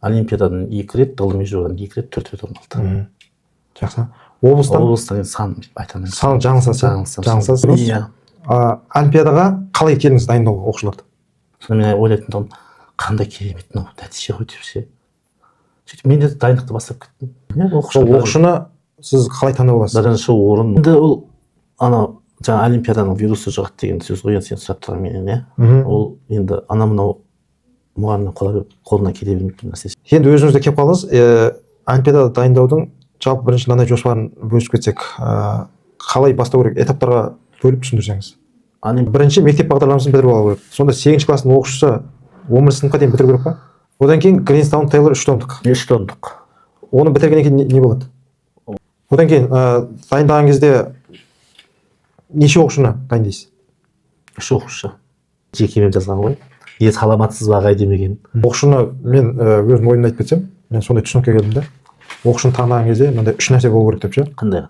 Олимпиададан 2 рет, ғылыми жобадан 2 рет, 4 рет орын алды. Жақсы. Облыстан сан айта алмаймын. сан жаңсыз. Иә. Олимпиадаға қалай келдіңіз дайындауға оқушыларды? Соны мен ойлайтын тұғым, қандай керемет мынау нәтиже ғой деп ше. Сөйтіп мен де дайындықты бастап кеттім. Оқушыны сіз қалай таңдап аласыз? Бірінші орын. Енді ол анау жаңа олимпиаданың вирусы жұғады деген сөз ғой, сен сұрап тұрған менен, иә. Ол енді мынау мұғалімнің қолынан келе бермейтін нәрсе. Енді өзіңізде келіп қалдыңыз, олимпиадада дайындаудың жалпы бірінші мынандай жоспарын бөлісіп кетсек, қалай бастау керек, этаптарға бөліп түсіндірсеңіз. Бірінші мектеп бағдарламасын бітіріп алу керек. Сонда 8-ші класстың оқушысы 11 сыныпқа дейін бітіру керек па? Одан кейін Greenstown Taylor 3 томдық. 3 томдық. Оны бітіргеннен кейін не болады? Одан кейін дайындаған кезде неше оқушыны дайындайсыз? 3 оқушы. Жекемен жазған ғой. Саламатсыз ба ағай демеген. Оқушыны мен өзім ойымды айтып кетсем, мен сондай түсінікке келдім да. Оқушыны таңдаған кезде мынандай 3 нәрсе болу керек деп ше. Қандай?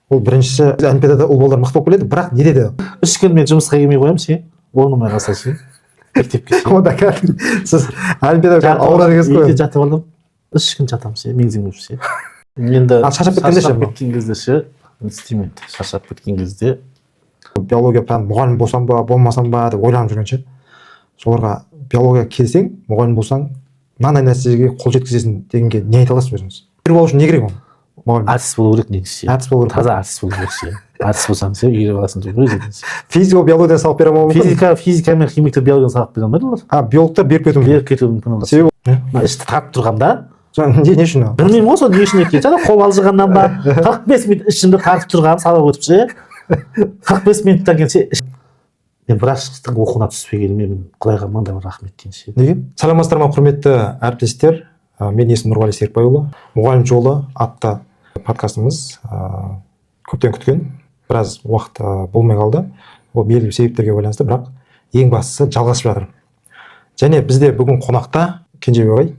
Ол біріншісі, олимпиадада ұл балалар мықты болып келеді, бірақ не деді? 3 күн мен жұмысқа келмей қоямын ше. Орнымай қалса ше. Мектепке ше. Онда сіз олимпиадаға ауырады екенсіз ғой. Жатып алдым. 3 күн жатамын ше, меңзеңдеп ше. Енді шаршап кеткен кезде ше, істеймін. Шаршап кеткен кезде биология пән мұғалім болсам ба, болмасам ба деп ойланып жүрген ше. Соларға биология келсең, мұғалім болсаң, мынандай нәтижеге қол жеткізесің дегенге не айта аласыз өзіңіз? Үйреніп алу үшін не керек ол? Әртіс болу керек негізі. Әртіс болу керек. Таза әртіс болу керек ше. Әртіс болсаң сен үйреніп аласың деп өзіңіз. Физика, биологиядан сабақ бере алмауы мүмкін? Физика мен химикті биологиядан сабақ бере алмайды олар. Биологтар беріп кетуі мүмкін. Себебі ішті тартып тұрғанда не үшін? Білмеймін ғой, сол не үшін екен. Жаңа қол алжығаннан ба, 45 минут ішімді тартып тұрғанмын, сабақ өтіп ше. 45 минуттан кейін ше мен врачтың оқуына түспегеніме мен Құдайға мыңдай рахмет дейін ше. Неге? Саламатсыздар ма, құрметті әріптестер? Мен есімім Нұрғали Серікбайұлы. Мұғалім жолы атты подкастымыз көптен күткен, біраз уақыт болмай қалды. Ол белгілі себептерге байланысты, бірақ ең бастысы жалғасып жатыр. Және бізде бүгін қонақта Кенжебек ағай,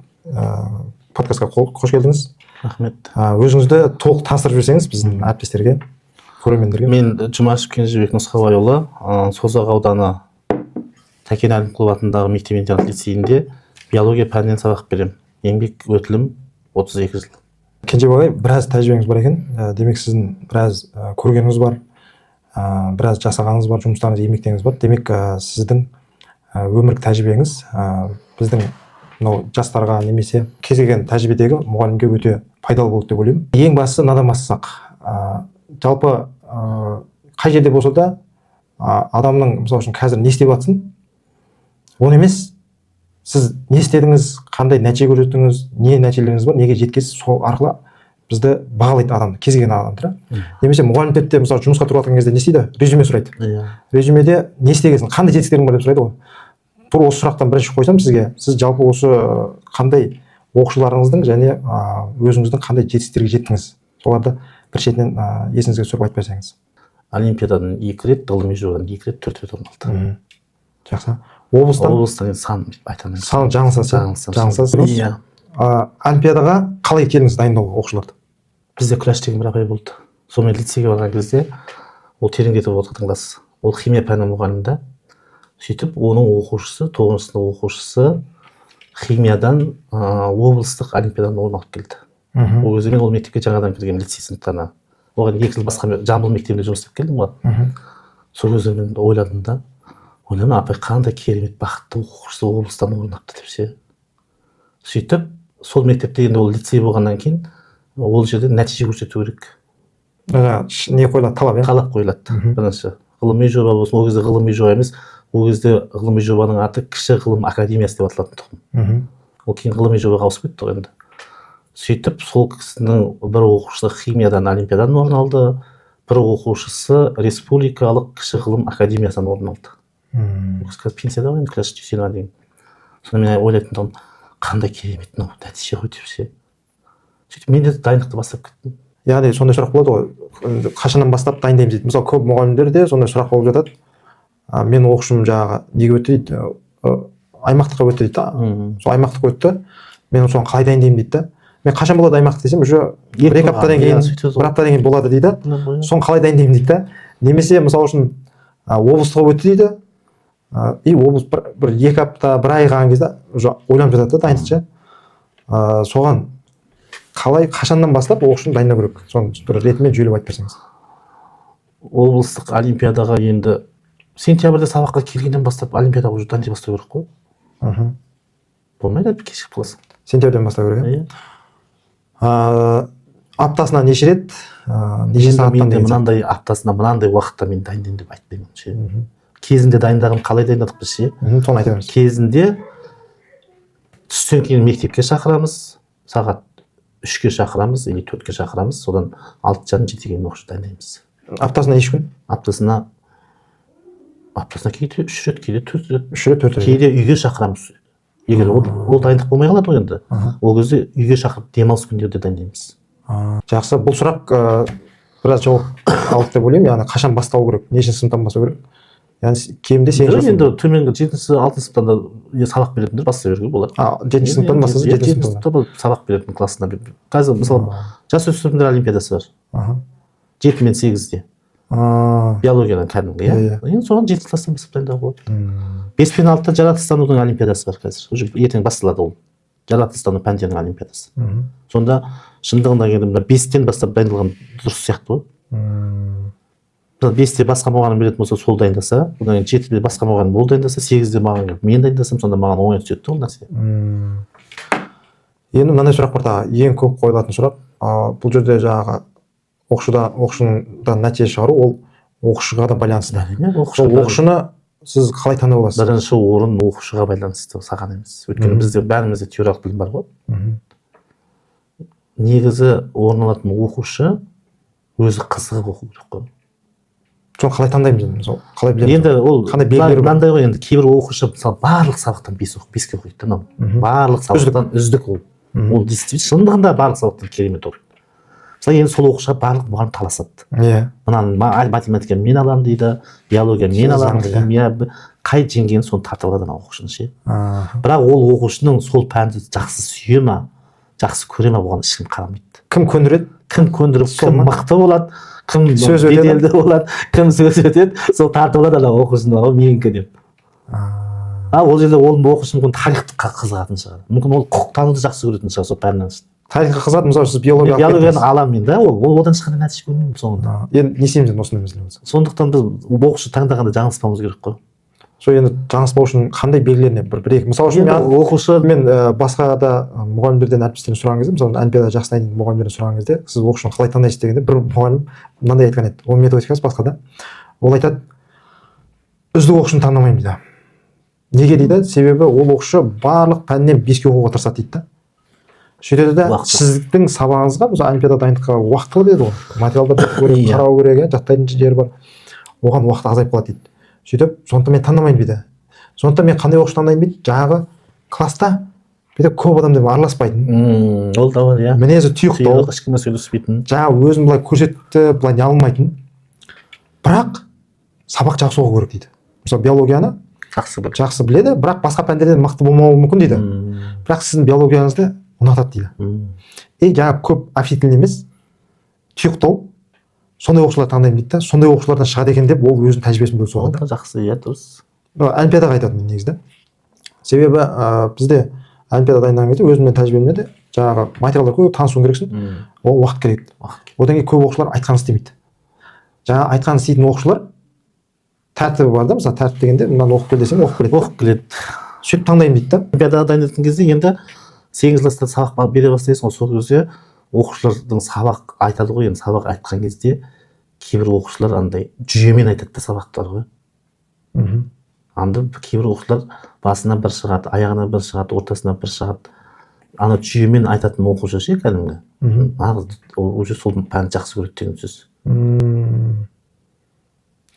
подкастқа қош келдіңіз. Рахмет. Өзіңізді толық таныстырып жіберсеңіз біздің әріптестерге, көрермендерге. Мен Жұмашев Кенжебек Нұсқабайұлы, Созақ ауданы Тәкен Әлімқұлов атындағы мектеп-интернат лицейінде биология пәнінен сабақ беремін. Еңбек өтілім 32 жыл. Кенжебек ағай, біраз тәжірибеңіз бар екен. Демек сіздің біраз көргеніңіз бар, біраз жасағаныңыз бар, жұмыстарыңыз, еңбектеріңіз бар. Демек сіздің өмірлік тәжірибеңіз біздің мынау жастарға немесе кез келген тәжірибедегі мұғалімге өте пайдалы болды деп ойлаймын. Ең бастысы мынадан бастасақ, жалпы қай жерде болса да адамның мысалы үшін қазір не істеп жатсын, оны емес, сіз не істедіңіз, қандай нәтиже көрсеттіңіз, не нәтижелеріңіз бар, неге жеткенсіз, сол арқылы бізді бағалайды адамды, кез келген адамды. Немесе мұғалімдер де мысалы жұмысқа тұрып жатқан кезде не істейді? Резюме сұрайды. Резюмеде не істегенсің, қандай жетістіктерің бар деп сұрайды ғой. Тура осы сұрақтан бірінші қойсам сізге, сіз жалпы осы қандай оқушыларыңыздың және өзіңіздің қандай жетістіктерге жеттіңіз? Соларды бір шетінен есіңізге түсіріп айтып берсеңіз. Олимпиададан 2 рет, ғылыми жобадан 2 рет, 4 рет орын алды. Жақсы. Облыстан сан айта алмаймын. Сан жаңсыз. Иә. Олимпиадаға қалай келдіңіз дайындауға оқушыларды? Бізде күләш деген бір ағай болды. Сонымен лицейге барған кезде ол тереңдетіп оқытыңыз. Ол химия пәні мұғалімі да. Сөйтіп оның оқушысы, 9 сынып оқушысы химиядан облыстық олимпиададан орын алып келді. Ол кезде мен ол мектепке жаңадан кірген лицей сыныптарына. Оған 2 жыл басқа Жамбыл мектебінде жұмыс істеп келдім ғой. Сол кезде мен ойладым да, апай қандай керемет бақытты оқушысы облыстан орын алыпты деп ше. Сөйтіп сол мектепте енді ол лицей болғаннан кейін ол жерде нәтиже көрсету керек. Не қойылады, талап, талап қойылады. Бірінші ғылыми жоба болсын, ол кезде ғылыми жоба емес, ол кезде ғылыми жобаның аты Кіші ғылым академиясы деп аталатын тұғын. Ол кейін ғылыми жобаға ауысып кетті ғой енді. Сөйтіп сол кісінің бір оқушысы химиядан олимпиададан орын алды, бір оқушысы республикалық Кіші ғылым академиясынан орын алды. Ол кісі пенсияда ғой енді, Күләш Дүйсенова деген. Соны мен ойлайтын тұғым, қандай керемет мынау нәтиже ғой деп ше. Сөйтіп мен де дайындықты бастап кеттім. Яғни сондай сұрақ болады ғой, қашаннан бастап дайындаймыз дейді. Мысалы көп мұғалімдерде сондай сұрақ болып жатады. Мен оқушым жаңағы неге өтті дейді, аймақтыққа өтті дейді. Сол аймақтық өтті, мен соны қалай дайындаймын дейді. Мен қашан болады аймақтық десем, уже 1 аптадан кейін, 1 аптадан кейін болады дейді. Соны қалай дайындаймын дейді. Немесе мысалы үшін облыстыққа өтті дейді. И облыс бір 2 апта, 1 ай қалған кезде уже ойланып жатады да дайындықша. соған қалай қашаннан бастап оқушыны дайындау керек, соны бір ретімен жүйелеп айтып берсеңіз. Облыстық олимпиадаға енді сентябрьде сабаққа келгеннен бастап олимпиадаға уже дайындай бастау керек қой. Болмайды, кешігіп қаласың. Сентябрьден бастау керек, иә. Аптасына неше рет, неше сағаттан деген мынандай аптасына мынандай уақытта мен дайындаймын деп айтпаймын ше. Кезінде дайындағым қалай дайындадық біз ше? Соны айта беріңіз. Кезінде түстен кейін мектепке шақырамыз, сағат 3-ке шақырамыз или 4-ке шақырамыз, содан 6:30-7-ге оқушы дайындаймыз. Аптасына еш күн? Аптасына кейде 3 рет, кейде 4 рет. 3 рет, 4 рет. Кейде үйге шақырамыз. Егер ол дайындық болмай қалады ғой енді. Ол кезде үйге шақырып демалыс күндерде дайындаймыз. Жақсы, бұл сұрақ біраз жауап алды деп ойлаймын. Яғни қашан бастау керек, нешінші сыныптан бастау керек? Яғни кемінде 8 жас. Енді төменгі 7-6 сыныптан да сабақ беретіндер бастай беруге болады. 7 сыныптан бастаса 7 сыныптан сабақ беретін классына. Қазір мысалы жасөспірімдер олимпиадасы бар. 7 мен 8-де. Биологиядан кәдімгі, иә. Енді соған 7 класстан бастап дайындауға болады. 5 пен 6-та жаратылыстанудың олимпиадасы бар қазір. Уже ертең басталады ол. Жаратылыстану пәндерінің олимпиадасы. Сонда шындығында келгенде 5-тен бастап дайындалған дұрыс сияқты ғой. 5-те басқа мұғалім беретін болса, сол дайындаса, одан кейін 7-де басқа мұғалім ол дайындаса, 8-де маған мен дайындасам, сонда маған оңай түседі ол нәрсе. Енді мынандай сұрақ бар тағы, ең көп қойылатын сұрақ. Бұл жерде жаңағы оқушыдан нәтиже шығару, ол оқушыға да байланысты. Оқушыны сіз қалай таңдап аласыз? Бірінші орын оқушыға байланысты, саған емес. Өйткені бізде бәрімізде теориялық білім бар ғой. Негізі орын алатын оқушы өзі қызығып оқу керек қой. Соны қалай таңдаймыз енді? Қалай білеміз? Енді ол мынандай ғой, енді кейбір оқушы мысалы барлық сабақтан 5-ке оқиды да. Барлық сабақтан үздік ол. Ол действительно шындығында барлық сабақтан керемет оқиды. Мысалы енді сол оқушыға барлық мұғалім таласады. Иә. Мынаны математика мен аламын дейді, биология мен аламын дейді, химия қай жеңгенін соны тартып алады ана оқушыны ше. Бірақ ол оқушының сол пәнді жақсы сүйе ма, жақсы көре ма, оған ешкім қарамайды. Кім көндіреді? Кім көндіріп, кім мықты болады, кім беделді болады, кім сөз өтеді, сол тартып алады ана оқушыны, ол менікі деп. Ол жерде ол оқушы мүмкін тарихты қызығатын шығар. Мүмкін ол құқықтануды жақсы көретін шығар сол пәннен. Тарихқа қызығады, мысалы сіз биологияны аламын мен да, ол одан ешқандай нәтиже көрмеймін соңында. Енді не істейміз енді осындай мәселе болса? Сондықтан біз оқушы таңдағанда жаңылыспауымыз керек қой. Сол енді жаңылыспау үшін қандай белгілеріне бір-екі, мысалы үшін мен басқа да мұғалімдерден, әріптестерден сұраған кезде, мысалы олимпиада жақсы дайындайтын мұғалімдерден сұраған кезде, сіз оқушыны қалай таңдайсыз дегенде, бір мұғалім мынандай айтқан еді, ол методикасы басқа да. Ол айтады, үздік оқушыны таңдамаймын дейді. Неге дейді? Себебі ол оқушы барлық пәннен 5-ке оқуға тырысады дейді да. Сөйтеді де сіздің сабағыңызға, мысалы олимпиада дайындыққа уақыт талап етеді ғой. Материалдарды қарау керек, жаттайтын жері бар. Оған уақыт азайып қалады дейді. Сөйтіп, сондықтан мен таңдамаймын дейді. Сондықтан мен қандай оқушы таңдаймын дейді? Жаңағы класста бүйтіп көп адаммен араласпайтын. Ол да бар, иә. Мінезі тұйықтау, ешкіммен сөйлеспейтін. Жаңағы өзін былай көрсетті, былай не алмайтын. Бірақ сабақ жақсы оқу керек дейді. Мысалы биологияны жақсы біледі, бірақ басқа пәндерден мықты болмауы мүмкін дейді. Бірақ сіздің биологияңызды ұнатады дейді. Жаңағы көп общительный емес, тұйықтау, сондай оқушылар таңдаймын дейді да, сондай оқушылардан шығады екен деп, ол өзінің тәжірибесін бөлісіп алады. Жақсы, иә, дұрыс. Олимпиадаға айтатынмын негізі. Себебі бізде олимпиада дайындаған кезде өзімнің тәжірибемде де жаңағы материалдар көп, танысуың керексің, ол уақыт керек. Одан кейін көп оқушылар айтқанын істемейді. Жаңағы айтқанын істейтін оқушылар тәртібі бар да, мысалы тәртіп дегенде мынаны оқып кел десең оқып келеді. Сөйтіп таңдаймын дейді да. Олимпиадаға дайындайтын кезде енді 8 класста сабақ бере бастайсың ғой, сол кезде оқушылардың сабақ айтады ғой, енді сабақ айтқан кезде кейбір оқушылар андай жүйемен айтады да сабақтар ғой. Анда кейбір оқушылар басына бір шығады, аяғына бір шығады, ортасына бір шығады. Ана жүйемен айтатын оқушы ше кәдімгі. Ол уже сол пәнді жақсы көреді деген сөз.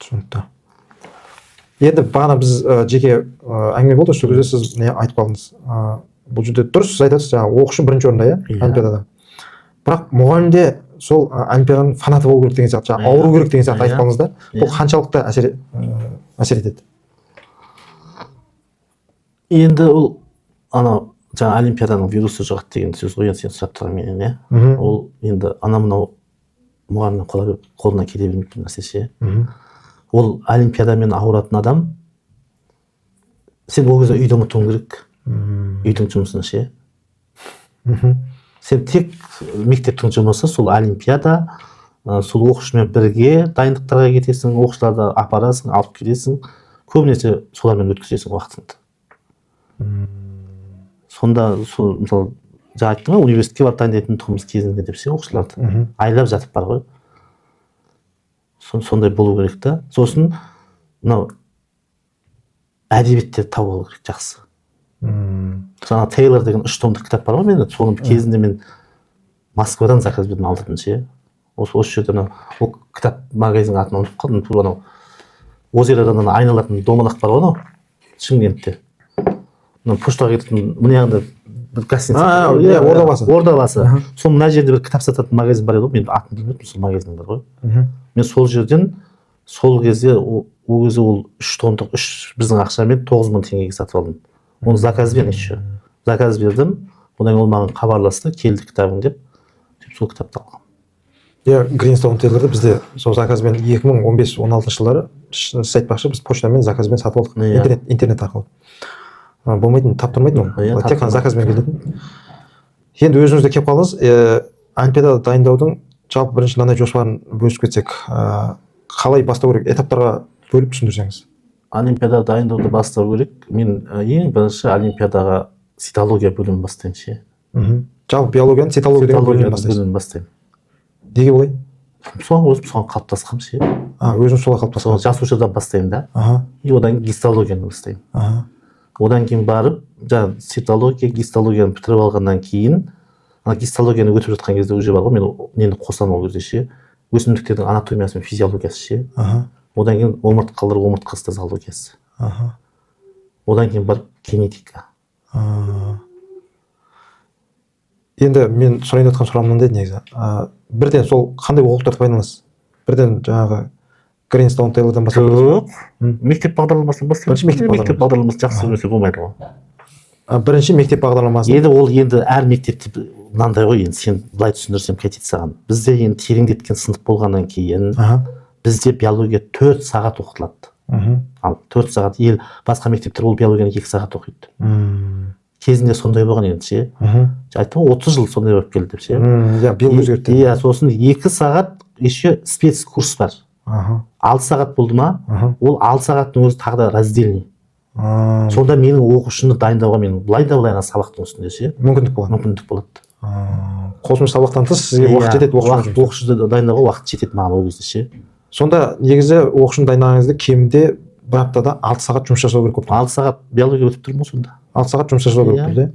Түсінікті. Енді бағана біз жеке әңгіме болды, сол кезде сіз не айтып қалдыңыз. Бұл жерде дұрыс сіз айтасыз, жаңағы оқушы бірінші орында, иә, олимпиадада. Бірақ мұғалімде сол олимпиаданың фанаты болу керек деген сияқты, жаңағы ауыру керек деген сияқты айтып қалдыңыз да. Бұл қаншалықты әсер етеді? Енді ол анау жаңа олимпиаданың вирусы жұғады деген сөз ғой, сен сұрап тұрған менен, иә. Ол енді анау мұғалімнің қолына келе бермейтін нәрсе ше. Ол олимпиадамен ауыратын адам, сен ол кезде үйді ұмытуың керек. Үйдің жұмысын ше. Сен тек мектептің жұмысы сол олимпиада, сол оқушымен бірге дайындықтарға кетесің, оқушыларды апарасың, алып келесің, көбінесе солармен өткізесің уақытыңды. Сонда сол мысалы жаңа айттым ғой, университетке барып дайындайтын тұғымыз кезінде деп ше оқушыларды айлап жатып бар ғой. Сондай болу керек та. Сосын мынау әдебиеттерді тауып алу керек жақсы. Жаңа Тейлор деген 3 томдық кітап бар ғой, мен соны кезінде мен Москвадан заказ бердім, алдырдым ше. Осы жерде мынау ол кітап магазиннің атын ұмытып қалдым. Тура анау озеродан айналатын домалақ бар ғой, анау Шымкентте. Мына поштаға кететін мына жағында бір гостиница. Ордабасы. Ордабасы. Сол мына жерде бір кітап сататын магазин бар еді ғой, мен атын білмедім, сол магазин бар ғой. Мен сол жерден сол кезде ол кезде ол 3 томдық біздің ақшамен 9000 теңгеге сатып алдым. Оны заказ бердім еще. Заказ бердім. Одан ол маған хабарласты, келді кітабың деп сол кітапты алғам. Greenstone Taylor'ды бізде сол заказбен 2015-16 жылдары сіз айтпақшы біз почтамен заказбен сатып алдық. Интернет арқылы. Болмайтын, таптырмайтын ол. Тек қана заказбен келетін. Енді өзіңізде келіп қалдыңыз, олимпиада дайындаудың жалпы бірінші мынандай жоспарын бөлісіп кетсек, қалай бастау керек, этаптарға бөліп түсіндірсеңіз. Олимпиада дайындауды бастау керек. Мен ең бірінші олимпиадаға цитология бөлімін бастаймын ше. Жалпы биологияны цитология деген бөлімін бастаймын. Неге олай? Соған қалыптасқам ше. Өзім солай қалыптасқам. Жасушадан бастаймын да. И одан кейін гистологияны бастаймын. Одан кейін барып, жаңа цитология, гистологияны бітіріп алғаннан кейін, гистологияны өтіп жатқан кезде уже бар ғой, мен нені қосамын ол кезде ше. Өсімдіктердің анатомиясы мен физиологиясы ше. Одан кейін омыртқалар, омыртқа зоологиясы. Одан кейін барып генетика. Енді мен сұрайын жатқан сұрағым мынандай негізі. Бірден сол қандай оқулықтарды пайдаланасыз? Бірден жаңағы Greenstone Taylor'дан бастап. Мектеп бағдарламасын бастаймын. Мектеп бағдарламасы жақсы өсе болмайды ғой. Бірінші мектеп бағдарламасы. Енді ол енді әр мектепте мынандай ғой, енді сен былай түсіндірсем кетеді саған. Бізде енді тереңдеткен сынып болғаннан кейін бізде биология 4 сағат оқытылады. Ал 4 сағат, ел басқа мектептер ол биологияны 2 сағат оқиды. Кезінде сондай болған енді ше. Айттым 30 жыл сондай болып келді деп ше. Биыл өзгертті. Сосын 2 сағат еще спецкурс бар. 6 сағат болды ма? Ол 6 сағаттың өзі тағы да раздельный. Сонда менің оқушыны дайындауға мен былай да былай сабақтың үстінде ше. Мүмкіндік болады. Қосымша сабақтан тыс сізге уақыт жетеді оқушыны дайындауға уақыт жетеді маған ол кезде ше. Сонда негізі оқушыны дайындағаныңызда кемінде бір аптада 6 сағат жұмыс жасау керек болып тұр. 6 сағат биология өтіп тұр ма сонда? 6 сағат жұмыс жасау керек болды.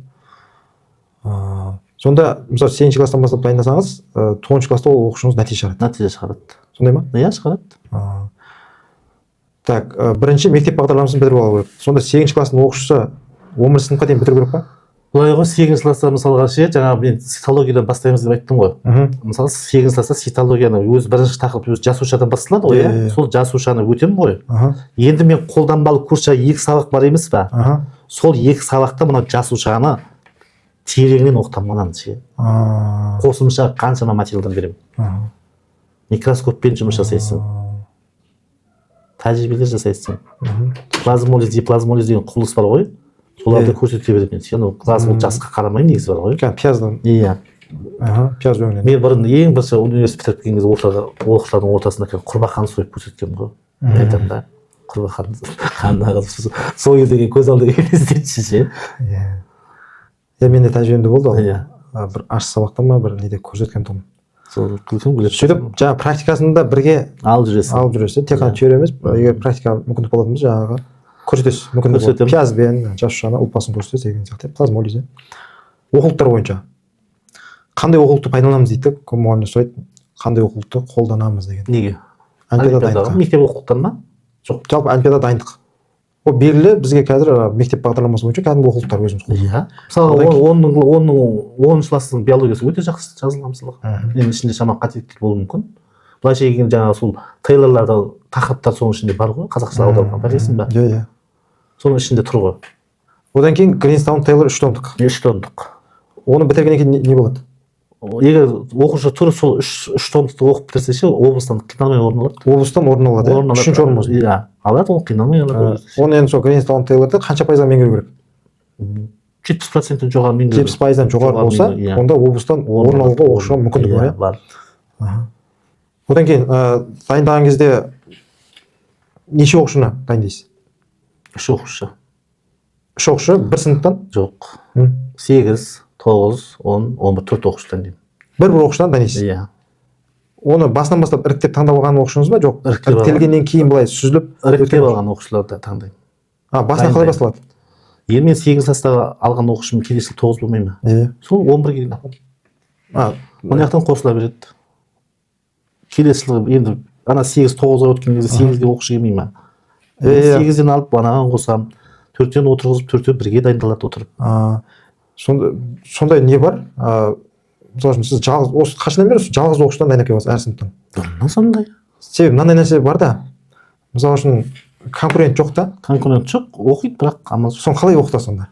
Сонда мысалы 8 класстан бастап дайындасаңыз, 9 класста ол оқушыңыз нәтиже шығарады. Сондай ма? Иә, шығарады. Так, бірінші мектеп бағдарламасын бітіріп алу керек. Сонда 8 класстың оқушысы 11 сыныпқа дейін бітіру керек па? Былай ғой, 8 класста мысалға ше, жаңа мен цитологиядан бастаймыз деп айттым ғой. Мысалы 8 класста цитологияны өз бірінші тақырып өз жасушадан басталады ғой, иә. Сол жасушаны өтемін ғой. Енді мен қолданбалы курста 2 сабақ бар емес па? Сол 2 сабақта мына жасушаны тереңінен оқытамын мынаны ше. Қосымша қаншама материалдан беремін. Микроскоппен жұмыс жасайсың. Тәжірибелер жасайсың. Плазмолиз, диплазмолиз деген құбылыс бар ғой. Соларды көрсете береді. Сен плазмол жасқа қарамай негізі бар ғой. Пияздан. Иә. Пияз өңінен. Мен бұрын ең бірінші университет бітіріп келген кезде оқушылардың ортасында құрбақан сойып көрсеткенмін ғой. Айтамын да. Құрбақан қандағы сол кездегі көз алдыма елестетші ше. Иә, менде тәжірибемде болды ол. Бір аш сабақта ма бір неде көрсеткен тұғым. Сол күлкім келеді. Сөйтіп, жаңа практикасында бірге алып жүресіз. Тек қана теория емес, егер практика мүмкіндік болатын болса, жаңағы көрсетесіз. Мүмкіндік болады. Пиязбен, жасушаны ұлпасын көрсетесіз деген сияқты. Плазмолиз. Оқулықтар бойынша қандай оқулықты пайдаланамыз дейді. Көп мұғалімдер сұрайды, қандай оқулықты қолданамыз деген. Неге? Олимпиада дайындық. Мектеп оқулықтары ма? Жоқ, жалпы олимпиада дайындық. Ол белгілі бізге қазір мектеп бағдарламасы бойынша кәдімгі оқулықтар өзіміз қолданамыз. Иә. Мысалы 10 класстың биологиясы өте жақсы жазылған мысалға. Енді ішінде шамалы қателіктер болуы мүмкін. Былайша келгенде жаңағы сол Тейлорларда тақырыптар соның ішінде бар ғой, қазақша аударылған, байқайсың ба? Иә. Соның ішінде тұр ғой. Одан кейін Greenstone Taylor 3 томдық. 3 томдық. Оны бітіргеннен кейін не болады? Егер оқушы тура сол 3 томдықты оқып бітірсе ше, облыстан қиналмай орын алады. Облыстан орын алады. 3-ші орын болсын. Иә, алады, ол қиналмай алады. Оны енді сол Greenstone Taylor'ды қанша пайызға меңгеру керек? 70% жоғары мен 70%-дан жоғары болса, онда облыстан орын алуға оқушыға мүмкіндік бар, бар. Одан кейін дайындаған кезде неше оқушыны дайындайсыз? 3 оқушы. 3 оқушы бір сыныптан? Жоқ. 8, 9, 10, 11, 4 оқушы дайындаймын. Бір оқушыдан дайындайсыз? Иә. Оны басынан бастап іріктеп таңдап алған оқушыңыз ба, жоқ? Іріктелгеннен кейін былай сүзіліп іріктеп алған оқушыларды таңдаймын. Басынан қалай басталады? Енді мен 8 класстағы алған оқушым келесі 9 болмай ма? Сол 11-ге дейін аламын. Мына жақтан қосыла береді. Келесі жылы енді ана 8-9-ға өткен кезде 8-ге оқушы келмей ма? 8-ден алып анаған қосам, 4-тен отырғызып, 4-тен бірге дайындалады отырып. Сондай не бар? Мысалы үшін сіз осы қашаннан бері жалғыз оқушыдан дайындап келіп отырсыз әр сыныптан? Бұрыннан сондай. Себебі мынандай нәрсе бар да, мысалы үшін конкурент жоқ та? Конкурент жоқ, оқиды, бірақ амал жоқ. Соны қалай оқытасыз сонда?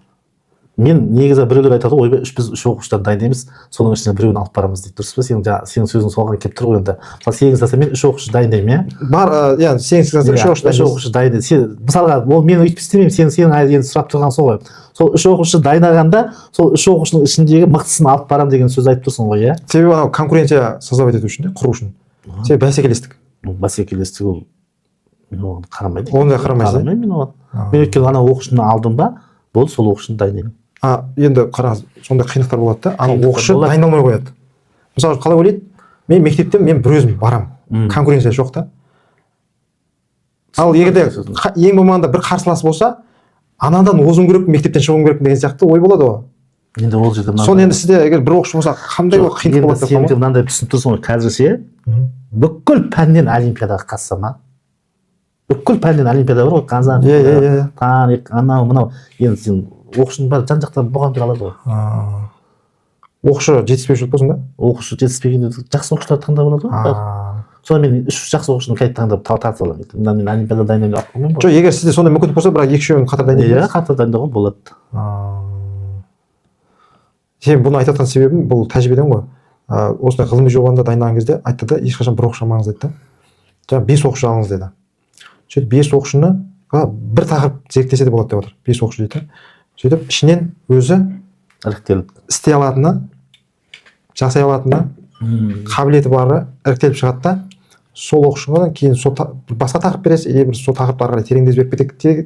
Мен негізі біреулер айтады, ойбай, біз 3 оқушыдан дайындаймыз, соның ішінен біреуін алып барамыз дейді. Дұрыс па? Сенің сөзің соған келіп тұр ғой енді. Мысалы 8 класста мен 3 оқушы дайындаймын, иә? Бар, иә, 8 класста 3 оқушы дайындаймын. Мысалға, ол мен өйтіп істемеймін, сенің енді сұрап тұрған сол ғой. Сол 3 оқушы дайындағанда, сол 3 оқушының ішіндегі мықтысын алып барам деген сөз айтып тұрсың ғой, иә? Себебі анау конкуренция создавать ету үшін, құру үшін. Себебі бәсекелестік. Бәсекелестік ол мен оған қарамаймын. Оған да қарамайсыз? Қарамаймын мен оған. Мен өйткені ана оқушыны алдым ба, болды, сол оқушыны дайындаймын. Енді қараңыз, сондай қиындықтар болады да, ана оқушы дайындалмай қояды. Мысалы қалай ойлайды, мен мектептен мен бір өзім барам, конкуренция жоқ та. Ал егерде ең болмағанда бір қарсылас болса, анадан озуым керек, мектептен шығуым керек деген сияқты ой болады ғой. Енді ол жерде соны енді сізде егер бір оқушы болса, қандай қиындық болады деп сен мынандай түсініп тұрсың ғой, қазірше бүкіл пәннен олимпиадаға қатысама, бүкіл пәннен олимпиада бар ғой, қазақ, тарих, анау мынау, енді сен оқушының бәрі жан жақтан бұған тұра алады ғой. Оқушы жетіспеушілік болсын да? Оқушы жетіспегенде жақсы оқушыларды таңдап алады ғой. Соны мен 3 жақсы оқушыны қайта таңдап тартып аламын. Мына мен олимпиада дайындаймын деп алып қоймаймын ғой. Жоқ, егер сізде сондай мүмкіндік болса, бірақ 2-3-еуін қатар дайындаймын. Иә, қатар дайындауға болады. Сен бұны айтып жатқан себебім бұл тәжірибеден ғой. Осындай ғылыми жобаны дайындаған кезде айтты да, ешқашан бір оқушы алмаңыз деді. Жаңа 5 оқушы алыңыз деді. Сөйтіп 5 оқушыны бір тақырып зерттесе де болады деп отыр. 5 оқушы дейді. Сөйтіп ішінен өзі іріктеліп істей алатыны, жасай алатыны, қабілеті бары іріктеліп шығады да, сол оқушыға кейін басқа тақырып бересіз, или бір сол тақырыптарға қарай тереңдеп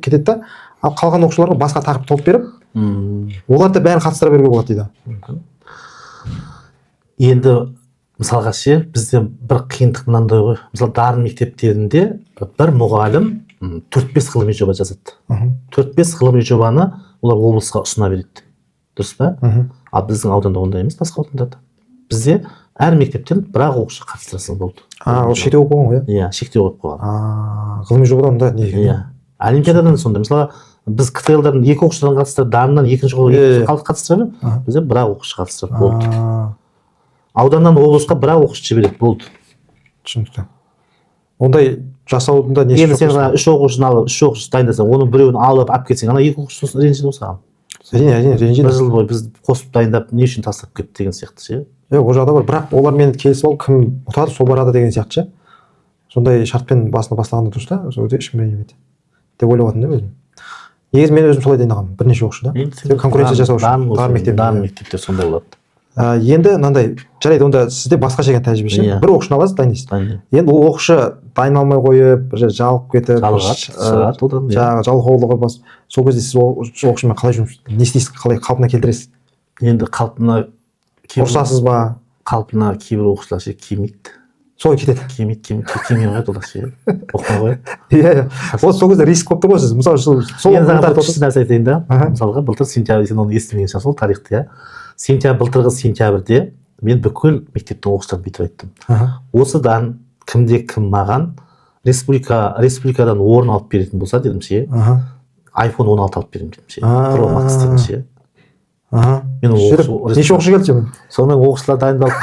кетеді да, ал қалған оқушыларға басқа тақырып тауып беріп, оларды бәрін қатыстыра беруге болады дейді. Енді мысалға ше, бізде бір қиындық мынандай ғой. Мысалы дарын мектептерінде бір мұғалім 4-5 ғылыми жоба жазады. 4-5 ғылыми жобаны олар облысқа ұсына береді. Дұрыс па? Ал біздің ауданда ондай емес, басқа аудандарда. Бізде әр мектептен бір-ақ оқушы қатыстырасың болды. Ол шектеу қойып қойған ғой, иә? Иә, шектеу қойып қойған. Ғылыми жобада онда не? Иә. Олимпиададан сондай. Мысалы, біз КТЛ-дан 2 оқушыдан қатыстырып, дарыннан 2-ші оқуға қатыстырып, бізде бір-ақ оқушы қатыстырып болды. Ауданнан облысқа бір-ақ оқушы жібереді болды. Түсінікті. Ондай жасаудың не? Енді сен 3 оқушыны алып, 3 оқушы дайындасаң, оның біреуін алып кетсең, ана 2 оқушы ренжиді ғой саған. Әрине, ренжиді. Бір жыл бойы біз қосып дайындап, не үшін тастап кетті деген сияқты ше. Ол жағда бар, бірақ олармен келісіп алып, кім ұтады, сол барады деген сияқты ше. Сондай шартпен басына бастағанда дұрыс та, өте ешкім ренжімейді деп ойлап отырмын да өзім. Негізі мен өзім солай дайындағанмын, бірнеше оқушы да. Конкуренция жасау үшін. Дарын мектепте сондай болады. Енді мынандай, жарайды, онда сізде басқа жеген тәжірибе ше. Бір оқушыны аласыз, дайындайсыз. Енді ол оқушы дайындалмай қойып, жалығып кетіп, жаңағы жалқаулығы бас. Сол кезде сіз оқушымен қалай жұмыс, не істейсіз, қалай қалпына келтіресіз? Енді қалпына ұрсасыз ба? Қалпына кейбір оқушылар ше келмейді. Солай кетеді. Келмей қояды олар ше. Оқымай қояды. Иә. Сол кезде риск болып тұр ғой сіз. Мысалы сол күшті нәрсе айтайын да. Мысалға былтыр сентябрь, сен оны естімеген шығарсың, сол тарихты, иә. Былтырғы сентябрьде мен бүкіл мектептің оқушыларын бүйтіп айттым. Осыдан кімде кім маған республикадан орын алып беретін болса дедім ше, iPhone 16 алып беремін дедім ше. Pro Max дедім ше. Неше оқушы келді сен? Сонымен оқушылар дайындалып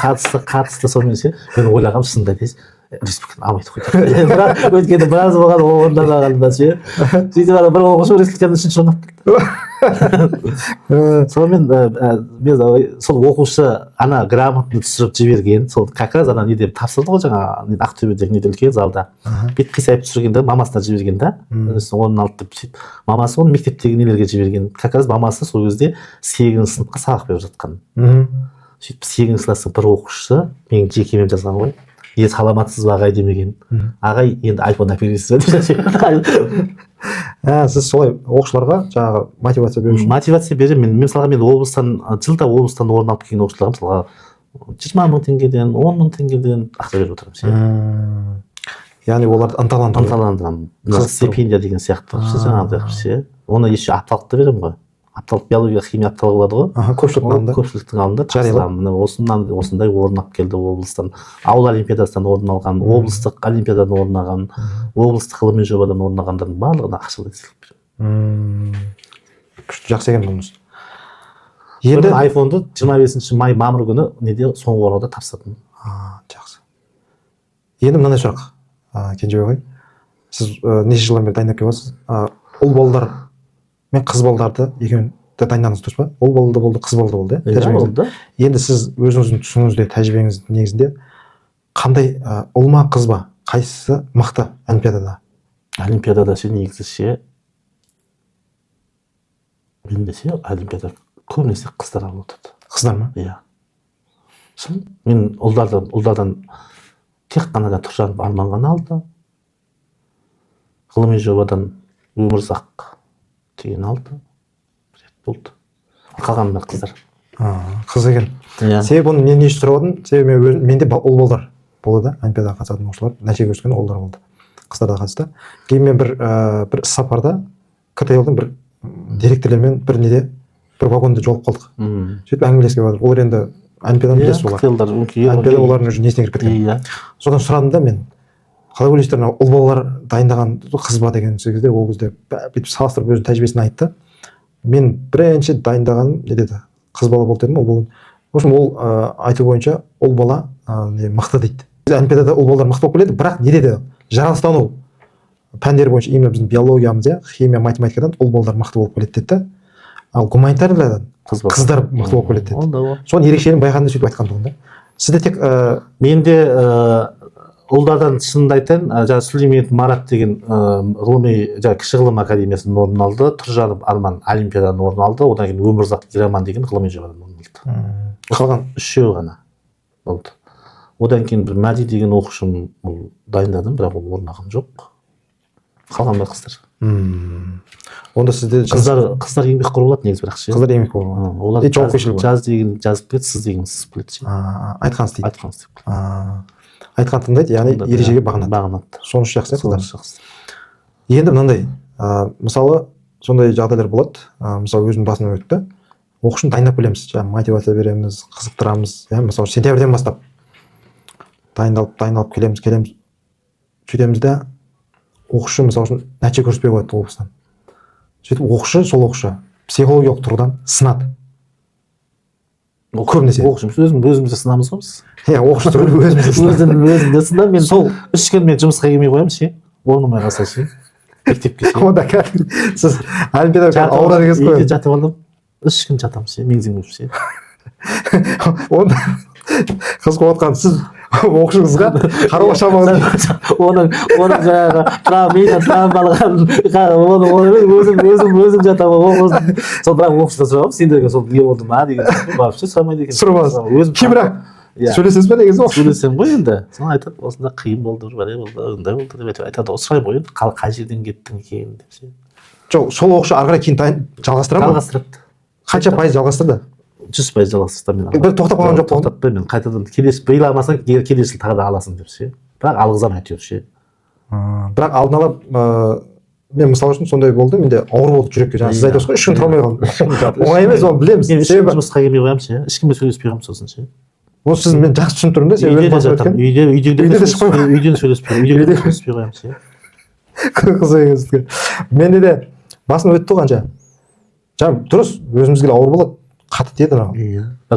қатысты сонымен ше. Мен ойлағам, шынында айтайын, республиканы алмайды қойды. Өйткені біраз болған орында қалғанда ше. Сөйтіп бір оқушы республиканың 3-ші орын алып келді. сонымен мен сол оқушы ана грамотный түсіріп жіберген, сол как раз ана неде тапсырды ғой жаңа Ақтөбедегі неде үлкен залда. бет қисайып түсіргенде мамасына жіберген да, орнын алды деп сөйтіп. Мамасы оны мектептегі нелерге жіберген. Как раз мамасы сол кезде 8-ші сыныпқа сабақ беріп жатқан. Сөйтіп 8-ші класстың бір оқушысы менің жекемен жазған ғой. Саламатсыз ба ағай демеген. Ағай енді айфон әпересіз бе деп. Сіз солай оқушыларға жаңағы мотивация беру. Мотивация беремін. Мысалға мен жылда облыстан орын алып келген оқушыларға мысалға 20 мың теңгеден, 10 мың теңгеден ақша беріп отырамын. Яғни оларды ынталандырамын. Стипендия деген сияқты жаңағыдай. Оны еще апталықты беремін ғой. Апталық биология, химия апталығы болады ғой. Көпшіліктің алдында жариялап. Осындай орын алып келді облыстан. Ауыл олимпиадасынан орын алған, облыстық олимпиададан орын алған, облыстық ғылыми жобадан орын алғандардың барлығына ақшалай сыйлық беремін. Жақсы екен бұныңыз. Енді айфонды 25 май мамыр күні неде соңғы орында тапсырдым. Жақсы. Енді мынандай сұрақ, Кенжебек ағай. Сіз неше жылдан бері дайындап келесіз? Ұл балалар мен қыз балаларды екеуін дайындадыңыз, дұрыс па? Ұл балды болды, қыз балды болды. Болды. Енді сіз өзіңіздің түсінігіңізде, тәжірибеңіз негізінде қандай ұл ма, қыз ба? Қайсысы мықты олимпиадада? Олимпиадада ше негізі ше менде олимпиада көбінесе қыздар алып отырды. Қыздар ма? Иә. Мен ұлдардан тек қана Тұржанов Арман ғана алды. Ғылыми жобадан Өмірзақ деген алды. Болды. Қалған бәрі қыздар. Қыз екен. Себебі оны мен не үшін сұрап отырмын? Себебі менде ұл балдар болды да, олимпиадаға қатысатын оқушылар, нәтиже көрсеткен ұлдар болды. Қыздар да қатысты. Кейін мен бір сапарда КТЛ-дың бір директорлермен бір неде бір вагонда жолығып қалдық. Сөйтіп әңгімелесіп жатыр. Олар енді олимпиаданы білесіз олар. Олимпиада олардың уже несіне кіріп кеткен. Содан сұрадым да мен, қалай ойлайсыздар, ұл балалар дайындаған қыз ба деген кезде, ол кезде бүйтіп салыстырып өзінің тәжірибесін айтты. Мен бірінші дайындағаным не деді, қыз бала болды дедім. В общем, ол айту бойынша ұл бала мықты дейді. Олимпиадада ұл балалар мықты болып келеді, бірақ не деді, жаралыстану пәндері бойынша именно біздің биологиямыз, химия, математикадан ұл балалар мықты болып келеді деді. Ал гуманитариядан қыздар мықты болып келеді деді. Соның ерекшелігін байқағанда сөйтіп айтқан тұғын да. Сізде тек менде ұлдардан шынымды айтайын, Сүлейменов Марат деген ғылыми кіші ғылым академиясынан орын алды, Тұржанов Арман олимпиададан орын алды, одан кейін Өмірзақ Еламан деген ғылыми жобадан орын алды. Қалған үшеуі ғана болды. Одан кейін бір Мәди деген оқушым дайындадым, бірақ ол орын алған жоқ. Қалған бәрі қыздар. Онда сізде қыздар еңбекқор болады негізі, бірақ ше. Қыздар еңбекқор болады. Олар жаз деген жазып кетеді, сіз деген сіз біледі ше. Айтқан істейді. Айтқан істейді. Айтқан тыңдайды, яғни ережеге бағынады. Сонысы жақсы қыздар. Енді мынандай, мысалы сондай жағдайлар болады. Мысалы өзімнің басымнан өтті. Оқушыны дайындап келеміз, мотивация береміз, қызықтырамыз. Мысалы сентябрьден бастап дайындалып келеміз. Сөйтеміз де оқушы мысалы үшін нәтиже көрсетпей қояды облыстан. Сөйтіп сол оқушы психологиялық тұрғыдан сынады. Көбінесе өзімізді сынамыз ғой біз. Оқушы өзімді сынап, мен сол 3 күн мен жұмысқа келмей қоямын ше. Орнымай қалса ше. Мектепке ше. Онда сіз олимпиадаға ауырады екенсіз ғой. Жатып алдым. 3 күн жатамын ше, меңзеңдеп ше. Онда қыз қуатқан сіз оқушыңызға қарауға шамаңыз. Оның жаңағы мені травмалаған өзім жатамын. Сол бірақ оқушыдан сұрағам, сендерге сол не болды ма деген барып ше сұрамайды екен. Сұрамадыңыз. Кейбірақ сөйлесесіз бе негізі? Сөйлесем ғой енді. Соны айтады, осында қиын болды, бәрі болды, ондай болды деп айтады. Сұраймын ғой енді, қай жерден кеттің екен деп ше. Жоқ, сол оқушы ары қарай кейін жалғастыра ма? Жалғастырады. Қанша пайыз жалғастырды? 100% жалғастырды мен. Бір тоқтап қалған жоқ қой. Тоқтатпай мен қайтадан биыл алмасаң келесі жыл тағы да аласың деп ше. Бірақ алғызамын әйтеуір ше. Бірақ алдын ала мен мысалы үшін сондай болды, менде ауыр болды жүрекке. Жаңа сіз айтасыз ғой, 3 күн тұра алмай қалдым. Оңай емес, оны білеміз. Себебі жұмысқа келмей қоямын ше. Ешкіммен сөйлеспей қоямын сосын ше. Оны сіз мен жақсы түсініп тұрмын да, себебі үйден сөйлеспей қоямын ше. Қызық екен. Менде де басым өтті қанша. Жаңа дұрыс, өзімізге ауыр болады. Қатты тиеді ана.